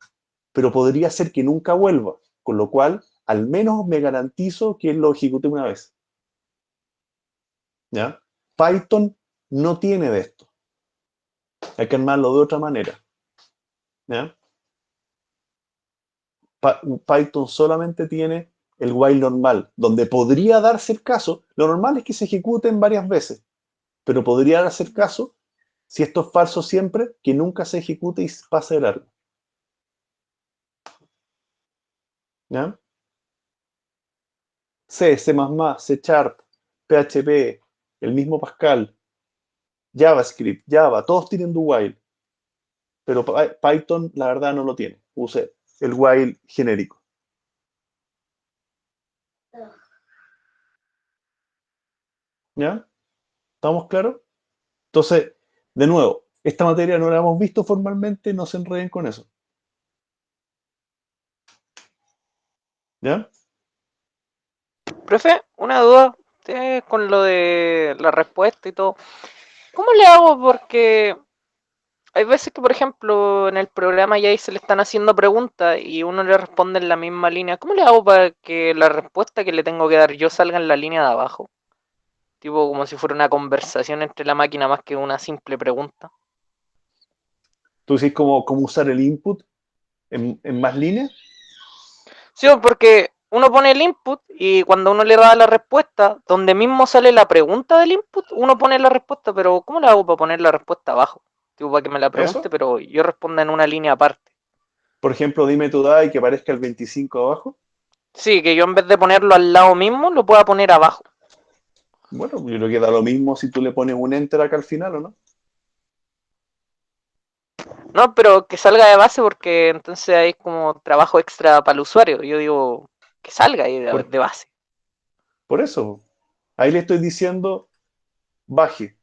Pero podría ser que nunca vuelva, con lo cual al menos me garantizo que lo ejecute una vez. ¿Ya? Python no tiene de esto. Hay que armarlo de otra manera. ¿Ya? Python solamente tiene el while normal, donde podría darse el caso. Lo normal es que se ejecuten varias veces, pero podría darse el caso, si esto es falso siempre, que nunca se ejecute y pase de largo. ¿Ya? C, C++, C Sharp, PHP, el mismo Pascal, JavaScript, Java, todos tienen do while, pero Python la verdad no lo tiene. Use el while genérico. ¿Ya? ¿Estamos claros? Entonces, de nuevo, esta materia no la hemos visto formalmente, no se enreden con eso. ¿Ya? Profe, una duda con lo de la respuesta y todo. ¿Cómo le hago? Porque hay veces que, por ejemplo, en el programa ya ahí se le están haciendo preguntas y uno le responde en la misma línea. ¿Cómo le hago para que la respuesta que le tengo que dar yo salga en la línea de abajo? Tipo como si fuera una conversación entre la máquina más que una simple pregunta. ¿Tú decís cómo usar el input en más líneas? Sí, porque uno pone el input y cuando uno le da la respuesta, donde mismo sale la pregunta del input, uno pone la respuesta, pero ¿cómo le hago para poner la respuesta abajo? Tipo, para que me la pregunte, ¿Eso? pero yo responda en una línea aparte. Por ejemplo, dime tu edad y que aparezca el 25 abajo. Sí, que yo en vez de ponerlo al lado mismo, lo pueda poner abajo. Bueno, yo creo que da lo mismo si tú le pones un enter acá al final, ¿o no? No, pero que salga de base porque entonces hay como trabajo extra para el usuario. Yo digo que salga ahí de base. Por eso. Ahí le estoy diciendo baje.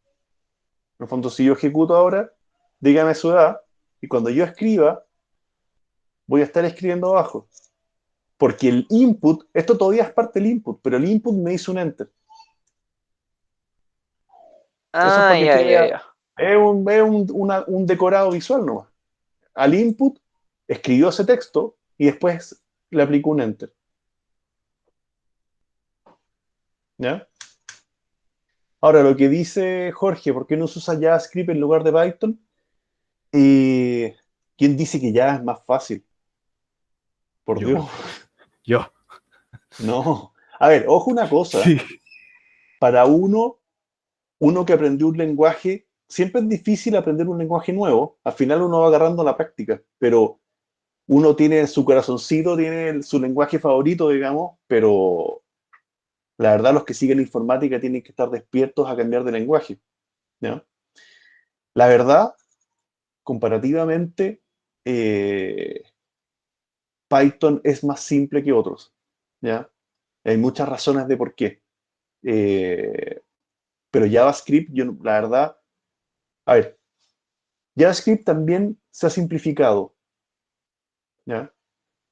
En el fondo, si yo ejecuto ahora, dígame su edad, y cuando yo escriba, voy a estar escribiendo abajo. Porque el input, esto todavía es parte del input, pero el input me hizo un enter. Eso es Ah, para que ya, ya, quede, ya. es un decorado visual nomás. Al input escribió ese texto y después le aplicó un enter. ¿Ya? Ahora, lo que dice Jorge, ¿por qué no se usa JavaScript en lugar de Python? Y ¿quién dice que ya es más fácil? Por Dios. Yo. No. A ver, ojo una cosa. Sí. Para uno que aprendió un lenguaje, siempre es difícil aprender un lenguaje nuevo. Al final uno va agarrando la práctica, pero uno tiene su corazoncito, tiene su lenguaje favorito, digamos, pero la verdad los que siguen informática tienen que estar despiertos a cambiar de lenguaje. ¿Ya? La verdad, comparativamente, Python es más simple que otros. ¿Ya? Hay muchas razones de por qué. Pero JavaScript, yo la verdad, a ver, JavaScript también se ha simplificado. ¿Ya?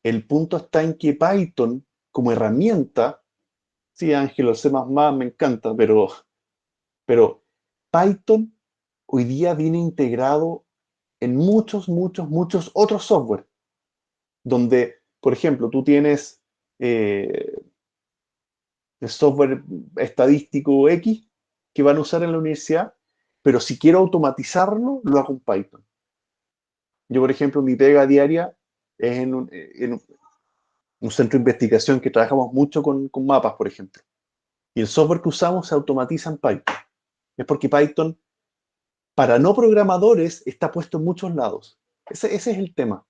El punto está en que Python, como herramienta, sí, Ángel, el C++ me encanta, pero Python hoy día viene integrado en muchos otros software, donde, por ejemplo, tú tienes el software estadístico X que van a usar en la universidad, pero si quiero automatizarlo, lo hago en Python. Yo, por ejemplo, mi pega diaria es en un centro de investigación que trabajamos mucho con mapas, por ejemplo. Y el software que usamos se automatiza en Python. Es porque Python para no programadores está puesto en muchos lados. Ese es el tema,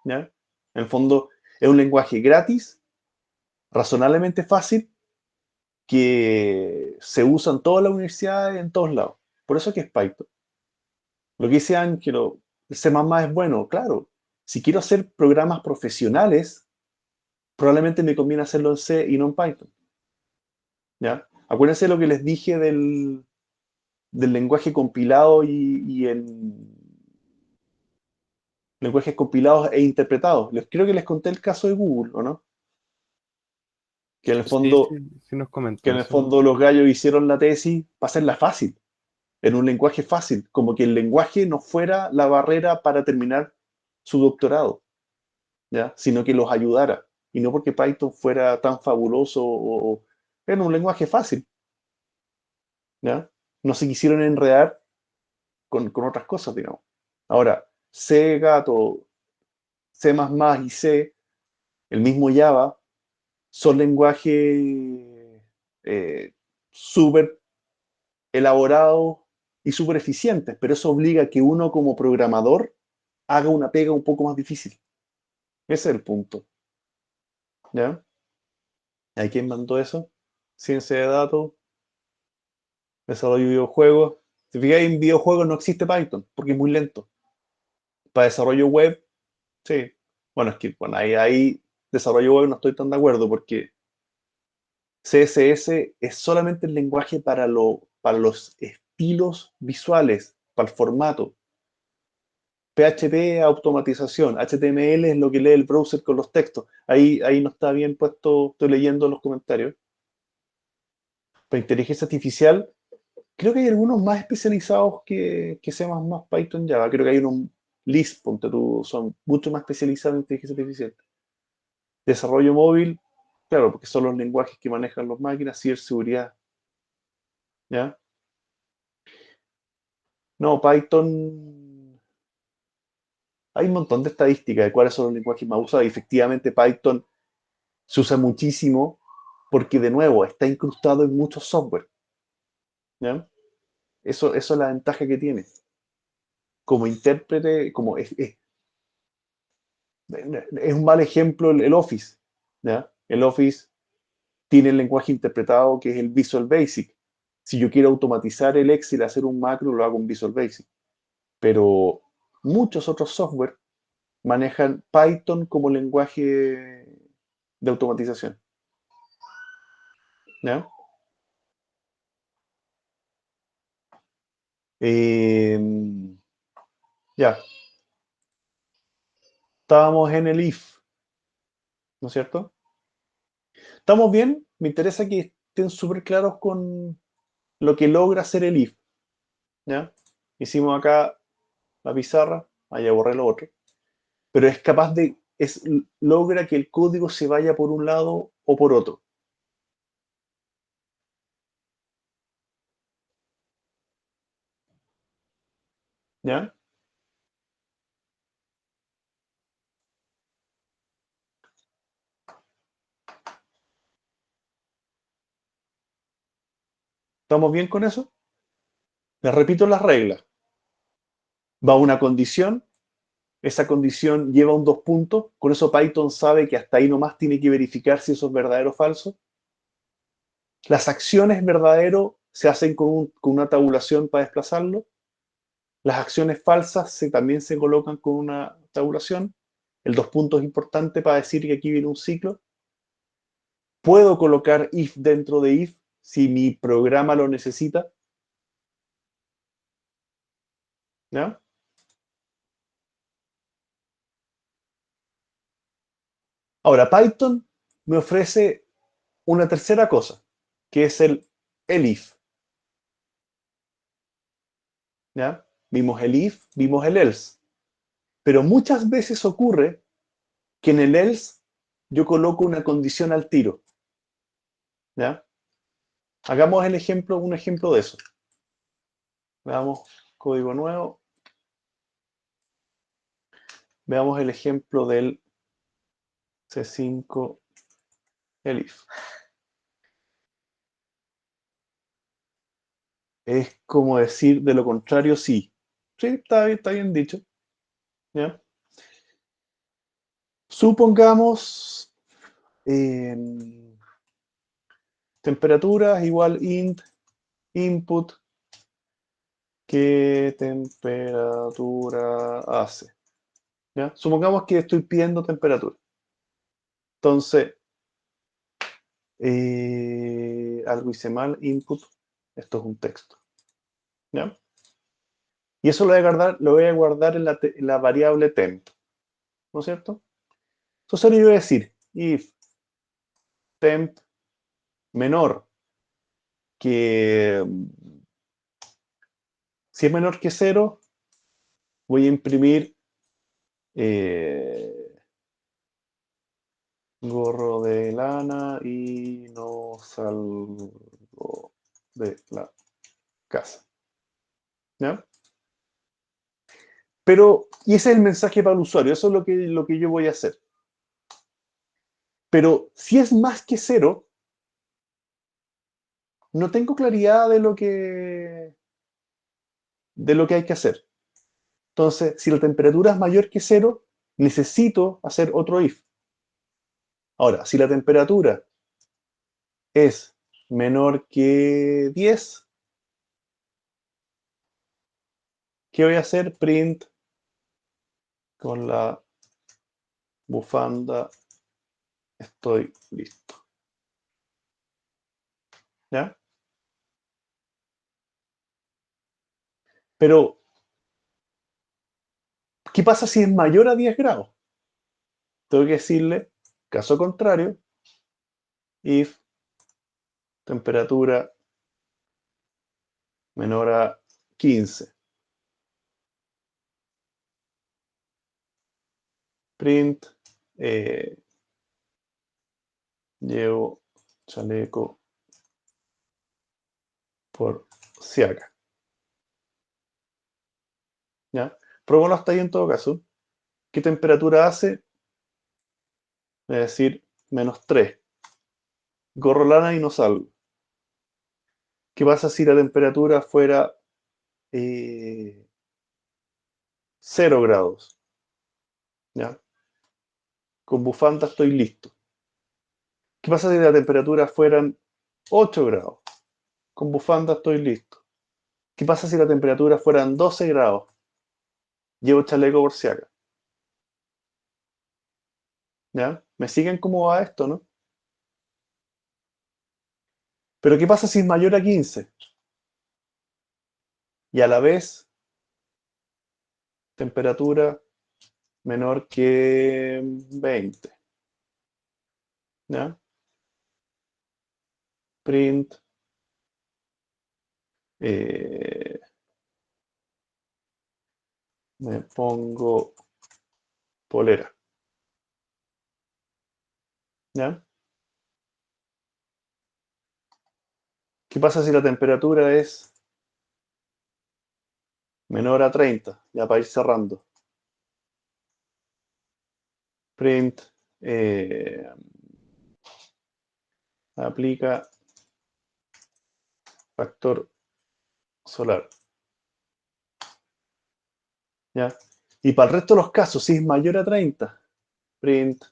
¿ya? En el fondo, es un lenguaje gratis, razonablemente fácil, que se usa en todas las universidades, en todos lados. Por eso es que es Python. Lo que dice Ángelo, el C++ es bueno, claro. Si quiero hacer programas profesionales, probablemente me conviene hacerlo en C y no en Python. ¿Ya? Acuérdense lo que les dije del lenguaje compilado y en lenguajes compilados e interpretados. Creo que les conté el caso de Google, ¿o no? Que en el Sí, fondo, sí nos que comentó en el eso. fondo los gallos hicieron la tesis para hacerla fácil, en un lenguaje fácil, como que el lenguaje no fuera la barrera para terminar su doctorado, ¿ya? Sino que los ayudara. Y no porque Python fuera tan fabuloso o era un lenguaje fácil, ¿ya? No se quisieron enredar con otras cosas, digamos. Ahora, C, Gato, C++ y C, el mismo Java, son lenguajes súper elaborados y súper eficientes, pero eso obliga a que uno como programador haga una pega un poco más difícil. Ese es el punto. ¿Ya? ¿Hay quien mandó eso? Ciencia de datos, desarrollo de videojuegos. Si fijáis, en videojuegos no existe Python, porque es muy lento. Para desarrollo web, sí. Bueno, es que bueno, ahí desarrollo web no estoy tan de acuerdo, porque CSS es solamente el lenguaje para los estilos visuales, para el formato. PHP, automatización. HTML es lo que lee el browser con los textos. Ahí no está bien puesto, estoy leyendo los comentarios. Para inteligencia artificial, creo que hay algunos más especializados que C++, Python, Java. Creo que hay unos Lisp, ponte tú, son mucho más especializados en inteligencia artificial. Desarrollo móvil, claro, porque son los lenguajes que manejan las máquinas, ciberseguridad. ¿Ya? No, Python, hay un montón de estadísticas de cuáles son los lenguajes más usados. Y efectivamente, Python se usa muchísimo porque, de nuevo, está incrustado en muchos software. ¿Ya? Eso es la ventaja que tiene. Como intérprete, es un mal ejemplo el Office. ¿Ya? El Office tiene el lenguaje interpretado que es el Visual Basic. Si yo quiero automatizar el Excel, hacer un macro, lo hago en Visual Basic. Pero muchos otros software manejan Python como lenguaje de automatización. ¿Ya? Eh, ya, estábamos en el if, ¿no es cierto? ¿Estamos bien? Me interesa que estén súper claros con lo que logra hacer el if. ¿Ya? Hicimos acá la pizarra, allá borré lo otro, pero es capaz logra que el código se vaya por un lado o por otro. ¿Ya? ¿Estamos bien con eso? Les repito las reglas. Va una condición, esa condición lleva un dos puntos, con eso Python sabe que hasta ahí nomás tiene que verificar si eso es verdadero o falso. Las acciones verdadero se hacen con una tabulación para desplazarlo. Las acciones falsas también se colocan con una tabulación. El dos puntos es importante para decir que aquí viene un ciclo. Puedo colocar if dentro de if si mi programa lo necesita. ¿Ya? Ahora, Python me ofrece una tercera cosa, que es el if. ¿Ya? Vimos el if, vimos el else. Pero muchas veces ocurre que en el else yo coloco una condición al tiro. ¿Ya? Hagamos un ejemplo de eso. Veamos código nuevo. Veamos el ejemplo del C5 el if. es como decir de lo contrario sí. Sí, está bien dicho. ¿Ya? Supongamos temperatura igual int input, ¿qué temperatura hace? ¿Ya? Supongamos que estoy pidiendo temperatura. Entonces, algo hice mal, input, esto es un texto. ¿Ya? Y eso lo voy a guardar en la variable temp, ¿no es cierto? Entonces ahora yo voy a decir if temp menor que, si es menor que 0, voy a imprimir gorro de lana y no salgo de la casa. ¿Ya? Pero, y ese es el mensaje para el usuario, eso es lo que yo voy a hacer. Pero si es más que 0, no tengo claridad de lo que hay que hacer. Entonces, si la temperatura es mayor que 0, necesito hacer otro if. Ahora, si la temperatura es menor que 10, ¿qué voy a hacer? Print con la bufanda, estoy listo. ¿Ya? Pero, ¿qué pasa si es mayor a 10 grados? Tengo que decirle, caso contrario, if temperatura menor a 15. Print, llevo chaleco por si acá. ¿Ya? Probémoslo hasta ahí en todo caso. ¿Qué temperatura hace? Voy a decir -3. Gorro lana y no salgo. ¿Qué pasa si la temperatura fuera 0 grados? ¿Ya? Con bufanda estoy listo. ¿Qué pasa si la temperatura fueran 8 grados? Con bufanda estoy listo. ¿Qué pasa si la temperatura fueran 12 grados? Llevo chaleco por si acá. ¿Ya? ¿Me siguen cómo va esto, no? Pero ¿qué pasa si es mayor a 15? Y a la vez, temperatura menor que 20. ¿Ya? Print. Me pongo polera. ¿Ya? ¿Qué pasa si la temperatura es menor a 30? Ya para ir cerrando. Print. Aplica factor solar. ¿Ya? Y para el resto de los casos, si es mayor a 30, print,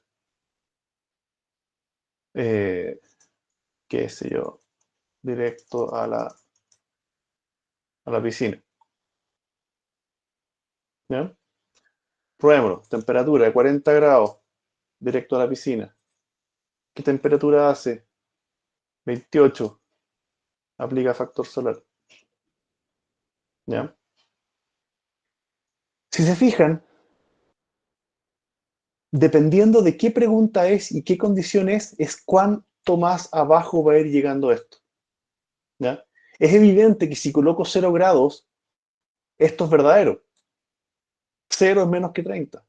qué sé yo, directo a la piscina. ¿Ya? Probémoslo. Temperatura de 40 grados, directo a la piscina. ¿Qué temperatura hace? 28. Aplica factor solar. ¿Ya? Si se fijan, dependiendo de qué pregunta es y qué condición es cuánto más abajo va a ir llegando esto. ¿Ya? Es evidente que si coloco 0 grados, esto es verdadero. 0 es menos que 30.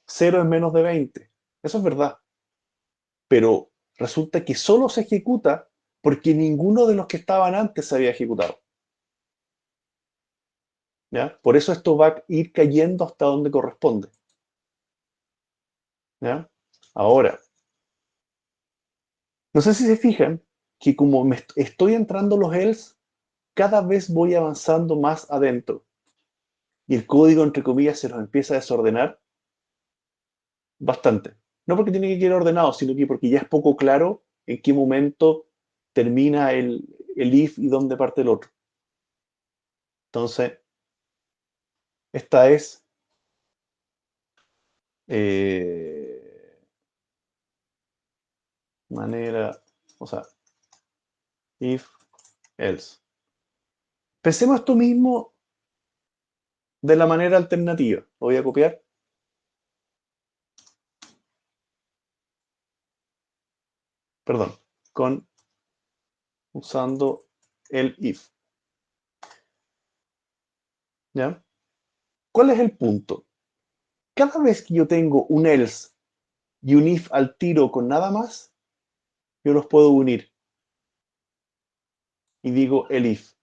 0 es menos de 20. Eso es verdad. Pero resulta que solo se ejecuta porque ninguno de los que estaban antes se había ejecutado. ¿Ya? Por eso esto va a ir cayendo hasta donde corresponde. ¿Ya? Ahora, no sé si se fijan que como estoy entrando los else, cada vez voy avanzando más adentro y el código, entre comillas, se nos empieza a desordenar bastante. No porque tiene que quedar ordenado, sino que porque ya es poco claro en qué momento termina el if y dónde parte el otro. Entonces, esta es manera, o sea, if, else. Pensemos esto mismo de la manera alternativa. Lo voy a copiar. Perdón, usando el if. ¿Ya? ¿Cuál es el punto? Cada vez que yo tengo un else y un if al tiro con nada más, yo los puedo unir. Y digo el if.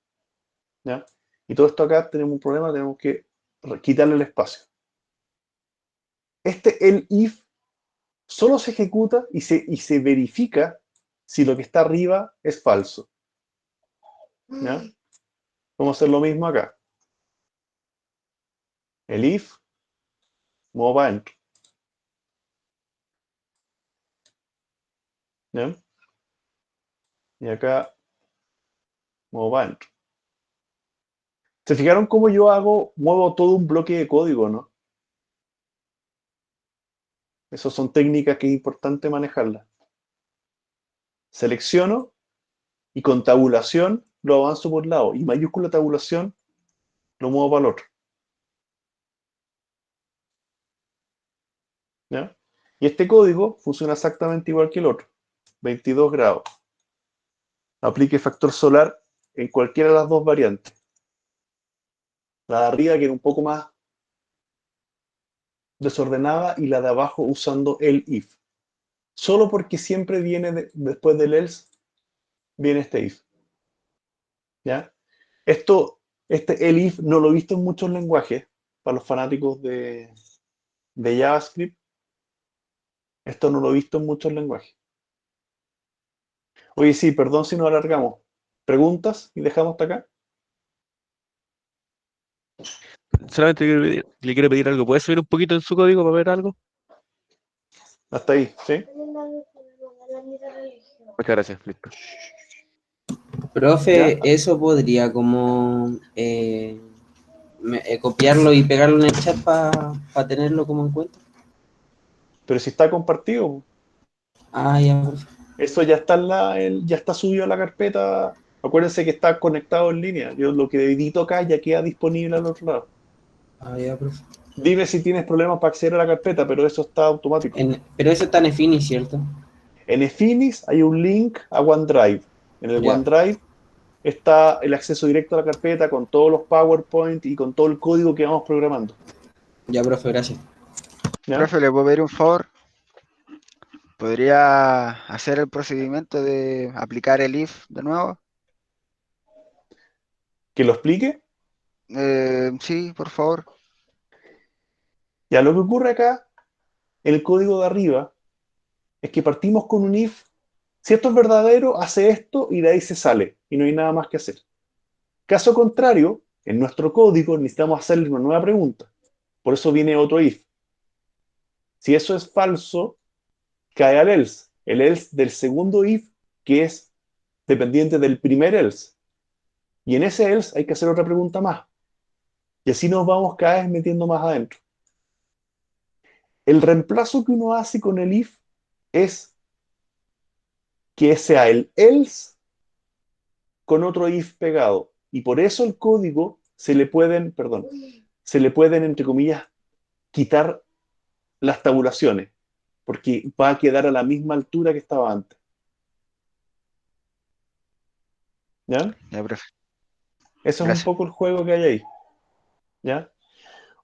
¿Ya? Y todo esto acá tenemos un problema, tenemos que quitarle el espacio. El if solo se ejecuta y se verifica si lo que está arriba es falso. ¿Ya? Vamos a hacer lo mismo acá. El if modo adentro. ¿Ya? Y acá modo adentro. ¿Se fijaron cómo yo muevo todo un bloque de código, no? Esas son técnicas que es importante manejarlas. Selecciono y con tabulación lo avanzo por un lado y mayúscula tabulación lo muevo para el otro. ¿Ya? Y este código funciona exactamente igual que el otro. 22 grados. Aplique factor solar en cualquiera de las dos variantes. La de arriba que era un poco más desordenada y la de abajo usando el if. Solo porque siempre viene después del else, viene este if. ¿Ya? El if no lo he visto en muchos lenguajes, para los fanáticos de JavaScript. Esto no lo he visto en muchos lenguajes. Oye, sí, perdón si nos alargamos. ¿Preguntas y dejamos hasta acá? Solamente le quiero pedir algo. ¿Puedes subir un poquito en su código para ver algo? Hasta ahí, ¿sí? Muchas gracias, listo. Profe, eso podría como copiarlo y pegarlo en el chat para tenerlo como en cuenta. Pero si está compartido. Ah, ya, profe. Eso ya está ya está subido a la carpeta. Acuérdense que está conectado en línea. Yo lo que edito acá ya queda disponible al otro lado. Ah, ya, profe. Dime si tienes problemas para acceder a la carpeta, pero eso está automático. Pero eso está en Effinis, ¿cierto? En Effinis hay un link a OneDrive. En el OneDrive está el acceso directo a la carpeta con todos los PowerPoint y con todo el código que vamos programando. Ya, profe, gracias. ¿Ya? Profe, ¿le puedo pedir un favor? ¿Podría hacer el procedimiento de aplicar el if de nuevo? ¿Que lo explique? Sí, por favor. Ya, lo que ocurre acá, en el código de arriba, es que partimos con un if. Si esto es verdadero, hace esto y de ahí se sale. Y no hay nada más que hacer. Caso contrario, en nuestro código necesitamos hacerle una nueva pregunta. Por eso viene otro if. Si eso es falso, cae al else. El else del segundo if, que es dependiente del primer else. Y en ese else hay que hacer otra pregunta más. Y así nos vamos cada vez metiendo más adentro. El reemplazo que uno hace con el if es que sea el else con otro if pegado. Y por eso el código se le pueden, entre comillas, quitar las tabulaciones, porque va a quedar a la misma altura que estaba antes. ¿Ya? Ya, profe. Eso Gracias. es un poco el juego que hay ahí. ¿Ya?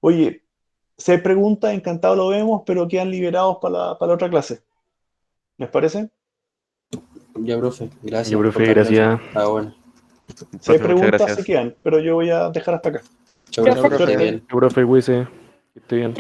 Oye, si hay preguntas, encantado lo vemos, pero quedan liberados para la otra clase. ¿Les parece? Ya, profe, gracias. Ya, profe, gracias. Ah, bueno. Si hay Profe, muchas preguntas, gracias. se quedan, pero yo voy a dejar hasta acá. Chau, profe, Profe, cuídese. Que esté bien.